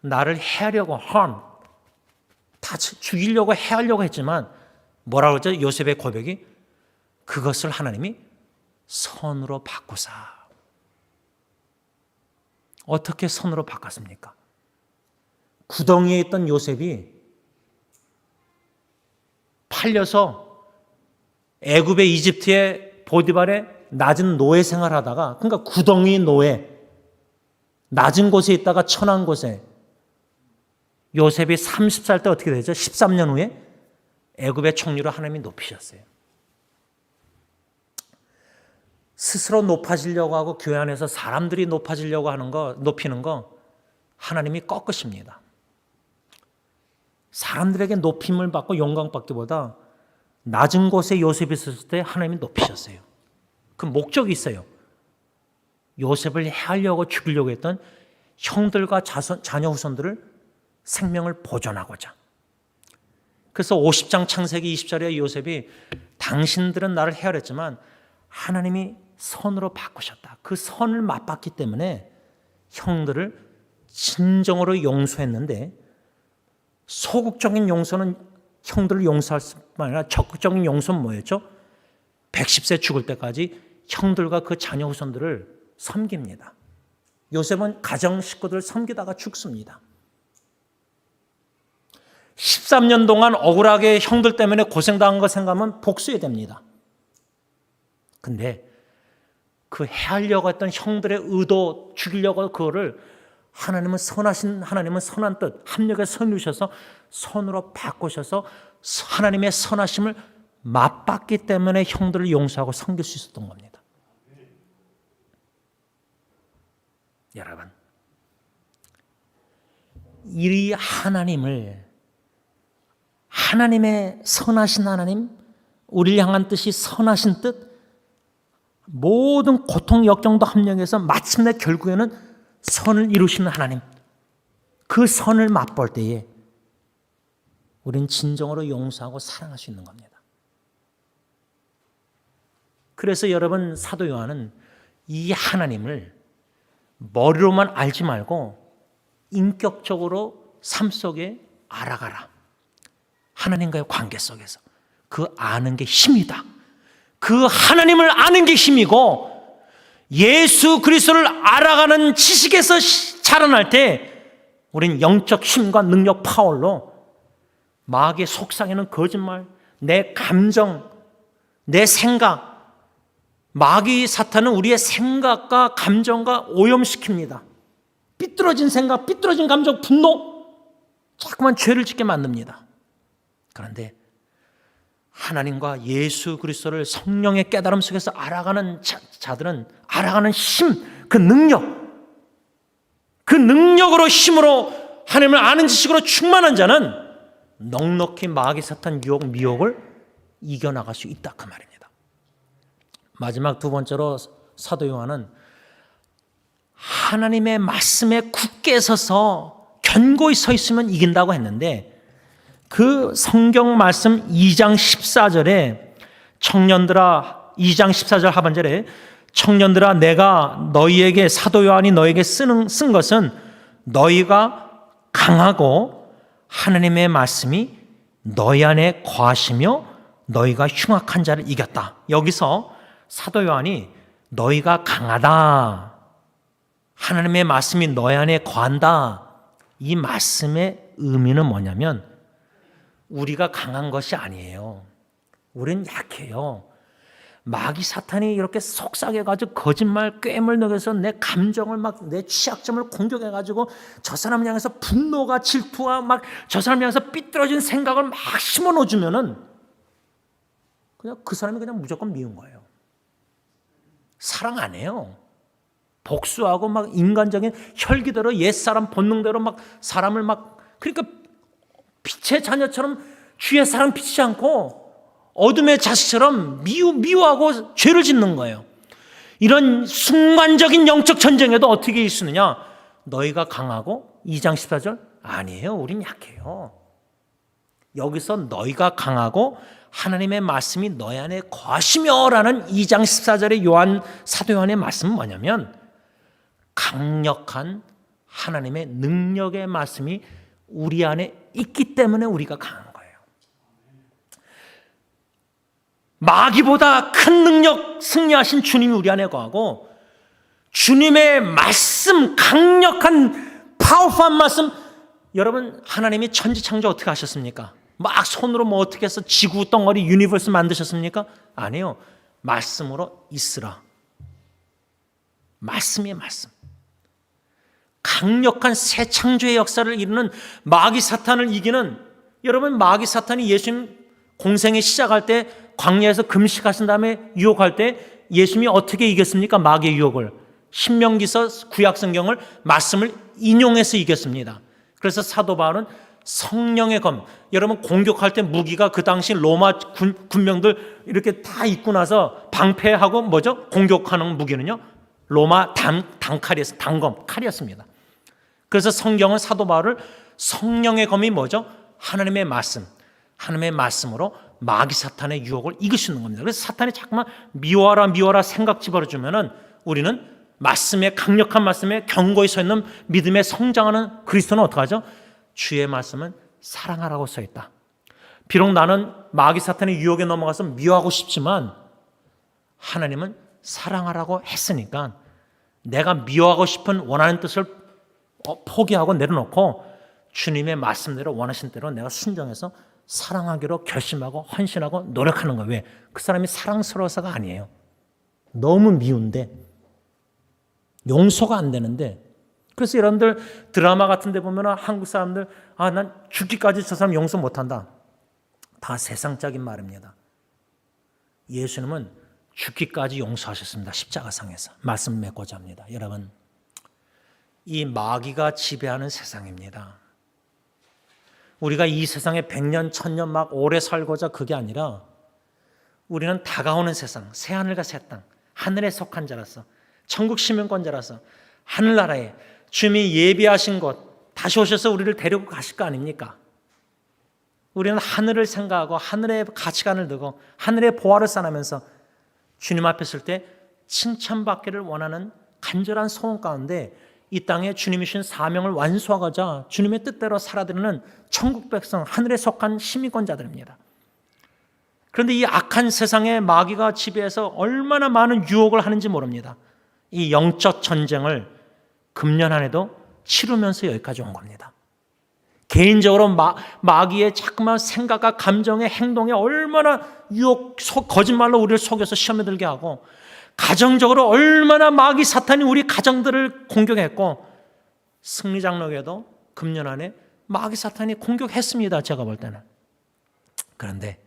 나를 해하려고 다 죽이려고 해하려고 했지만 뭐라고 했죠? 요셉의 고백이, 그것을 하나님이 선으로 바꾸사. 어떻게 선으로 바꿨습니까? 구덩이에 있던 요셉이 팔려서 애굽의 이집트의 보디발의 낮은 노예 생활하다가, 그러니까 구덩이 노예, 낮은 곳에 있다가 천한 곳에, 요셉이 30살 때 어떻게 되죠? 13년 후에 애굽의 총리로 하나님이 높이셨어요. 스스로 높아지려고 하고 교회 안에서 사람들이 높아지려고 하는 거, 높이는 거 하나님이 꺾으십니다. 사람들에게 높임을 받고 영광 받기보다 낮은 곳에 요셉이 있었을 때 하나님이 높이셨어요. 그 목적이 있어요. 요셉을 해하려고 죽이려고 했던 형들과 자녀 후손들을 생명을 보존하고자. 그래서 50장 창세기 20절에 요셉이 당신들은 나를 해하렸지만 하나님이 선으로 바꾸셨다. 그 선을 맛봤기 때문에 형들을 진정으로 용서했는데, 소극적인 용서는 형들을 용서할 뿐만 아니라 적극적인 용서는 뭐였죠? 110세 죽을 때까지 형들과 그 자녀 후손들을 섬깁니다. 요셉은 가정 식구들을 섬기다가 죽습니다. 13년 동안 억울하게 형들 때문에 고생당한 거 생각하면 복수해야 됩니다. 근데 그 해하려고 했던 형들의 의도, 죽이려고 그거를 하나님은 선한 뜻, 합력에 선이셔서 선으로 바꾸셔서 하나님의 선하심을 맛봤기 때문에 형들을 용서하고 섬길 수 있었던 겁니다. 여러분, 이 하나님의 선하신 하나님, 우리를 향한 뜻이 선하신 뜻, 모든 고통, 역경도 합력해서 마침내 결국에는 선을 이루시는 하나님, 그 선을 맛볼 때에 우리는 진정으로 용서하고 사랑할 수 있는 겁니다. 그래서 여러분, 사도 요한은 이 하나님을 머리로만 알지 말고 인격적으로 삶 속에 알아가라. 하나님과의 관계 속에서 그 아는 게 힘이다. 그 하나님을 아는 게 힘이고, 예수 그리스도를 알아가는 지식에서 자라날 때 우리는 영적 힘과 능력, 파워로 마귀의 속삭이는 거짓말, 내 감정, 내 생각, 마귀 사탄은 우리의 생각과 감정과 오염시킵니다. 삐뚤어진 생각, 삐뚤어진 감정, 분노, 자꾸만 죄를 짓게 만듭니다. 그런데 하나님과 예수 그리스도를 성령의 깨달음 속에서 알아가는 자들은 알아가는 힘, 그 능력으로 힘으로 하나님을 아는 지식으로 충만한 자는 넉넉히 마귀 사탄 유혹, 미혹을 이겨나갈 수 있다, 그 말입니다. 마지막 두 번째로 사도 요한은 하나님의 말씀에 굳게 서서 견고히 서 있으면 이긴다고 했는데, 그 성경 말씀 2장 14절에 청년들아, 2장 14절 하반절에 청년들아, 내가 너희에게, 사도 요한이 너희에게 쓴 것은 너희가 강하고 하나님의 말씀이 너희 안에 거하시며 너희가 흉악한 자를 이겼다. 여기서 사도 요한이 너희가 강하다, 하나님의 말씀이 너희 안에 거한다, 이 말씀의 의미는 뭐냐면 우리가 강한 것이 아니에요. 우리는 약해요. 마귀 사탄이 이렇게 속삭여가지고 거짓말 꾀물 녹여서 내 감정을 막 내 취약점을 공격해가지고 저 사람 향해서 분노가 질투와 막 저 사람 향해서 삐뚤어진 생각을 막 심어넣어주면은 그냥 그 사람이 그냥 무조건 미운 거예요. 사랑 안 해요. 복수하고 막 인간적인 혈기대로 옛사람 본능대로 막 사람을 막 그러니까 빛의 자녀처럼 주의 사랑 비치지 않고 어둠의 자식처럼 미워하고 죄를 짓는 거예요. 이런 순간적인 영적 전쟁에도 어떻게 이기느냐? 너희가 강하고 2장 14절 아니에요. 우린 약해요. 여기서 너희가 강하고 하나님의 말씀이 너희 안에 거하시며 라는 2장 14절의 사도 요한의 말씀은 뭐냐면 강력한 하나님의 능력의 말씀이 우리 안에 있기 때문에 우리가 강한 거예요. 마귀보다 큰 능력 승리하신 주님이 우리 안에 거하고 주님의 말씀, 강력한 파워풀한 말씀. 여러분, 하나님이 천지창조 어떻게 하셨습니까? 막 손으로 뭐 어떻게 해서 지구 덩어리 유니버스 만드셨습니까? 아니요. 말씀으로 있으라. 말씀이에요, 말씀. 강력한 새 창조의 역사를 이루는 마귀 사탄을 이기는, 여러분, 마귀 사탄이 예수님 공생에 시작할 때 광야에서 금식하신 다음에 유혹할 때 예수님이 어떻게 이겼습니까? 마귀의 유혹을. 신명기서 구약성경을 말씀을 인용해서 이겼습니다. 그래서 사도 바울은 성령의 검, 여러분 공격할 때 무기가 그 당시 로마 군병들 이렇게 다 입고 나서 방패하고 뭐죠? 공격하는 무기는요 로마 단칼이었어요. 단검, 칼이었습니다. 그래서 성경은 사도 바울을 성령의 검이 뭐죠? 하나님의 말씀, 하나님의 말씀으로 마귀 사탄의 유혹을 이길 수 있는 겁니다. 그래서 사탄이 자꾸만 미워라 생각 집어주면은 우리는 말씀에, 강력한 말씀에 견고히 서 있는 믿음에 성장하는 그리스도는 어떡하죠? 주의 말씀은 사랑하라고 써 있다. 비록 나는 마귀 사탄의 유혹에 넘어가서 미워하고 싶지만 하나님은 사랑하라고 했으니까 내가 미워하고 싶은 원하는 뜻을 포기하고 내려놓고 주님의 말씀대로 원하신 대로 내가 순종해서 사랑하기로 결심하고 헌신하고 노력하는 거예요. 왜? 그 사람이 사랑스러워서가 아니에요. 너무 미운데, 용서가 안 되는데. 그래서 여러분들 드라마 같은 데 보면 한국 사람들 난 죽기까지 저 사람 용서 못한다. 다 세상적인 말입니다. 예수님은 죽기까지 용서하셨습니다. 십자가상에서 말씀 맺고자 합니다. 여러분, 이 마귀가 지배하는 세상입니다. 우리가 이 세상에 100년, 1000년 막 오래 살고자 그게 아니라 우리는 다가오는 세상, 새하늘과 새 땅, 하늘에 속한 자라서 천국 시민권자라서 하늘나라에 주님이 예비하신 곳 다시 오셔서 우리를 데리고 가실 거 아닙니까? 우리는 하늘을 생각하고 하늘의 가치관을 두고 하늘의 보화를 쌓으면서 주님 앞에 설 때 칭찬받기를 원하는 간절한 소원 가운데 이 땅에 주님이 주신 사명을 완수하고자 주님의 뜻대로 살아드리는 천국 백성, 하늘에 속한 시민권자들입니다. 그런데 이 악한 세상에 마귀가 지배해서 얼마나 많은 유혹을 하는지 모릅니다. 이 영적 전쟁을 금년 한 해도 치르면서 여기까지 온 겁니다. 개인적으로 마귀의 자꾸만 생각과 감정의 행동에 얼마나 거짓말로 우리를 속여서 시험에 들게 하고, 가정적으로 얼마나 마귀 사탄이 우리 가정들을 공격했고, 승리장로교도 금년 안에 마귀 사탄이 공격했습니다. 제가 볼 때는. 그런데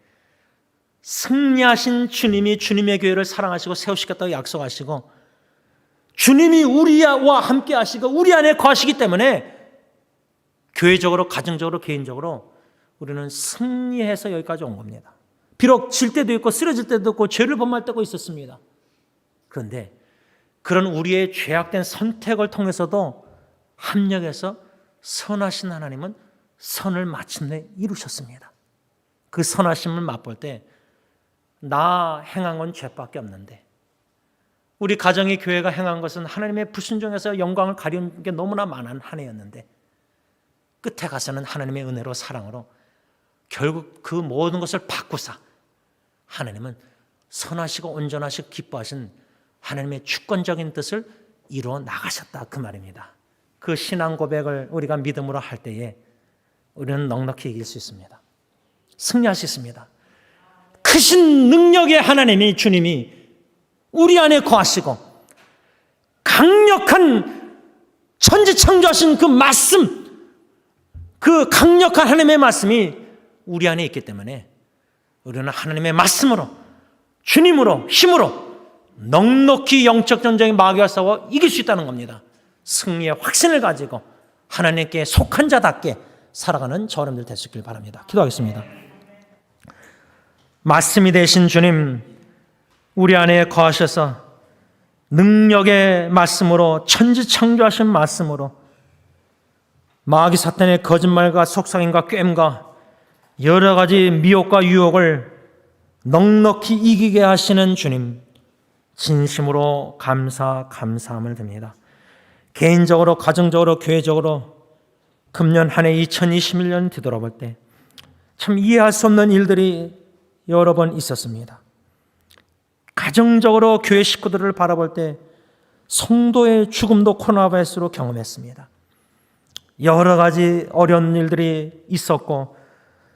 승리하신 주님이 주님의 교회를 사랑하시고 세우시겠다고 약속하시고 주님이 우리와 함께 하시고 우리 안에 거하시기 때문에 교회적으로, 가정적으로, 개인적으로 우리는 승리해서 여기까지 온 겁니다. 비록 질 때도 있고 쓰러질 때도 있고 죄를 범할 때도 있었습니다. 그런데 그런 우리의 죄악된 선택을 통해서도 합력해서 선하신 하나님은 선을 마침내 이루셨습니다. 그 선하심을 맛볼 때 나 행한 건 죄밖에 없는데, 우리 가정의 교회가 행한 것은 하나님의 불순종에서 영광을 가리는 게 너무나 많은 한 해였는데 끝에 가서는 하나님의 은혜로 사랑으로 결국 그 모든 것을 바꾸사 하나님은 선하시고 온전하시고 기뻐하신 하나님의 주권적인 뜻을 이루어 나가셨다, 그 말입니다. 그 신앙 고백을 우리가 믿음으로 할 때에 우리는 넉넉히 이길 수 있습니다. 승리할 수 있습니다. 크신 능력의 하나님이 주님이 우리 안에 거하시고 강력한 천지창조하신 그 말씀, 그 강력한 하나님의 말씀이 우리 안에 있기 때문에 우리는 하나님의 말씀으로, 주님으로, 힘으로 넉넉히 영적 전쟁의 마귀와 싸워 이길 수 있다는 겁니다. 승리의 확신을 가지고 하나님께 속한 자답게 살아가는 저 여러분들 될 수 있길 바랍니다. 기도하겠습니다. 말씀이 되신 주님, 우리 안에 거하셔서 능력의 말씀으로, 천지창조하신 말씀으로 마귀 사탄의 거짓말과 속삭임과 꾀임과 여러 가지 미혹과 유혹을 넉넉히 이기게 하시는 주님, 진심으로 감사함을 드립니다. 개인적으로, 가정적으로, 교회적으로 금년 한 해 2021년 뒤돌아볼 때 참 이해할 수 없는 일들이 여러 번 있었습니다. 가정적으로 교회 식구들을 바라볼 때 성도의 죽음도 코로나 바이러스로 경험했습니다. 여러 가지 어려운 일들이 있었고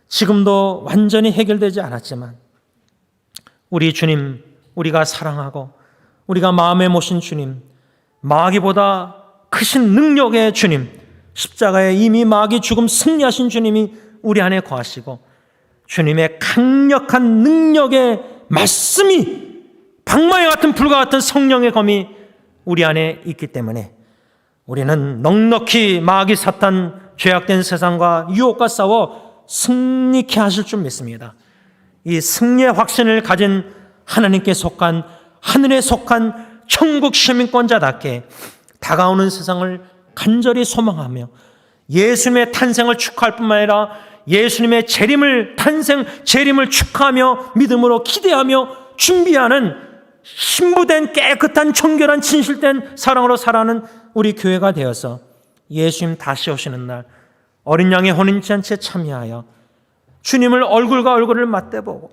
지금도 완전히 해결되지 않았지만 우리 주님, 우리가 사랑하고 우리가 마음에 모신 주님, 마귀보다 크신 능력의 주님, 십자가에 이미 마귀 죽음 승리하신 주님이 우리 안에 거하시고 주님의 강력한 능력의 말씀이 방망이 같은 불과 같은 성령의 검이 우리 안에 있기 때문에 우리는 넉넉히 마귀 사탄 죄악된 세상과 유혹과 싸워 승리케 하실 줄 믿습니다. 이 승리의 확신을 가진 하나님께 속한, 하늘에 속한 천국 시민권자답게 다가오는 세상을 간절히 소망하며 예수님의 탄생을 축하할 뿐만 아니라 예수님의 재림을 축하하며 믿음으로 기대하며 준비하는 신부된 깨끗한 정결한 진실된 사랑으로 살아가는 우리 교회가 되어서 예수님 다시 오시는 날 어린 양의 혼인잔치에 참여하여 주님을 얼굴과 얼굴을 맞대보고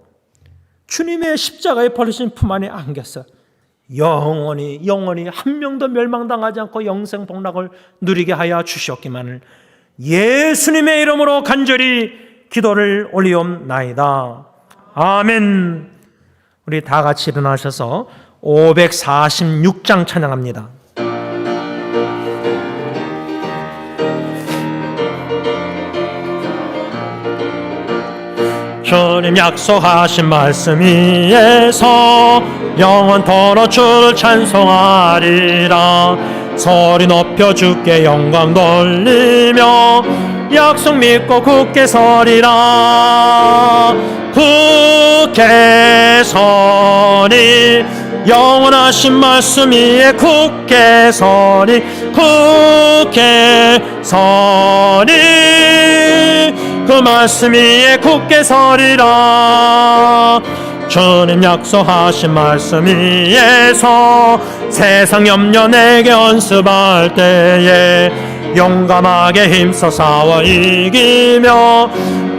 주님의 십자가에 버리신 품 안에 안겨서 영원히 한 명도 멸망당하지 않고 영생 복락을 누리게 하여 주시옵기만을 예수님의 이름으로 간절히 기도를 올리옵나이다. 아멘. 우리 다 같이 일어나셔서 546장 찬양합니다. 주님 약속하신 말씀 위에서 영원토록 주를 찬송하리라. 소리 높여 주께 영광 돌리며 약속 믿고 굳게 서리라. 굳게 서리 영원하신 말씀 위에 굳게 서리 굳게 서리 그 말씀 위에 굳게 서리라. 주님 약속하신 말씀 위에서 세상 염려 내게 언습할 때에 용감하게 힘써 싸워 이기며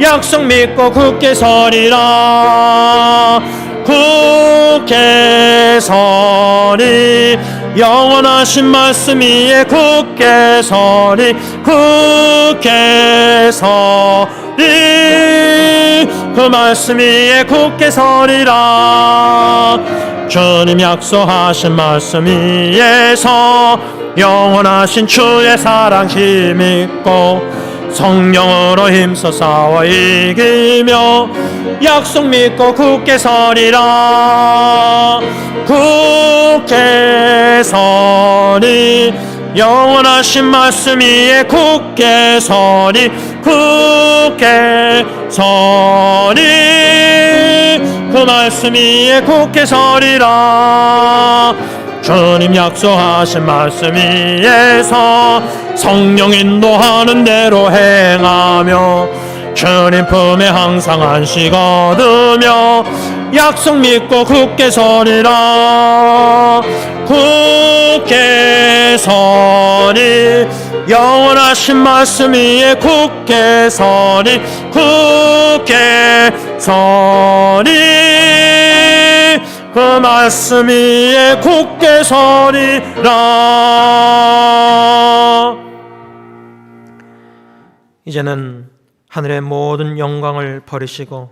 약속 믿고 굳게 서리라. 굳게 서리 영원하신 말씀 위에 굳게 서리 굳게 서리 그 말씀 위에 굳게 서리라. 주님 약속하신 말씀 위에서 영원하신 주의 사랑 힘있고 성령으로 힘써 싸워 이기며 약속 믿고 굳게 서리라. 굳게 서리 영원하신 말씀 위에 굳게 서리 굳게 서리 그 말씀 위에 굳게 서리라. 주님 약속하신 말씀 위에서 성령 인도하는 대로 행하며 주님 품에 항상 안식 얻으며 약속 믿고 굳게 서리라. 굳게 서리 영원하신 말씀 위에 굳게 서리 굳게 서리 그 말씀 위에 굳게 서리라. 이제는 하늘의 모든 영광을 버리시고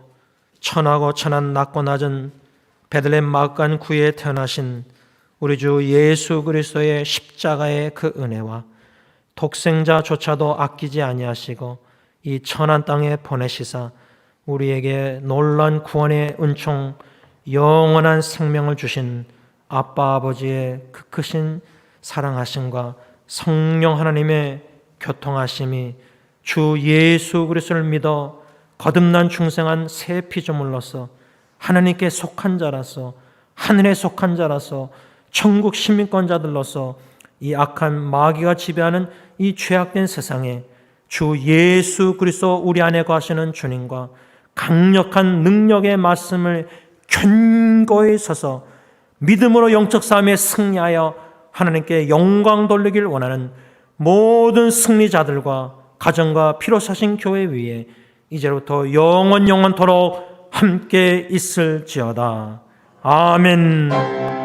천하고 천한 낮고 낮은 베들레헴 마간 구에 태어나신 우리 주 예수 그리스도의 십자가의 그 은혜와 독생자조차도 아끼지 아니하시고 이 천한 땅에 보내시사 우리에게 놀라운 구원의 은총 영원한 생명을 주신 아빠 아버지의 그 크신 사랑하심과 성령 하나님의 교통하심이 주 예수 그리스도를 믿어 거듭난 중생한 새 피조물로서 하나님께 속한 자라서 하늘에 속한 자라서 천국 시민권자들로서 이 악한 마귀가 지배하는 이 죄악된 세상에 주 예수 그리스도 우리 안에 거하시는 주님과 강력한 능력의 말씀을 견고히 서서 믿음으로 영적 싸움에 승리하여 하나님께 영광 돌리길 원하는 모든 승리자들과 가정과 피로 사신 교회 위에 이제부터 영원토록 함께 있을지어다. 아멘.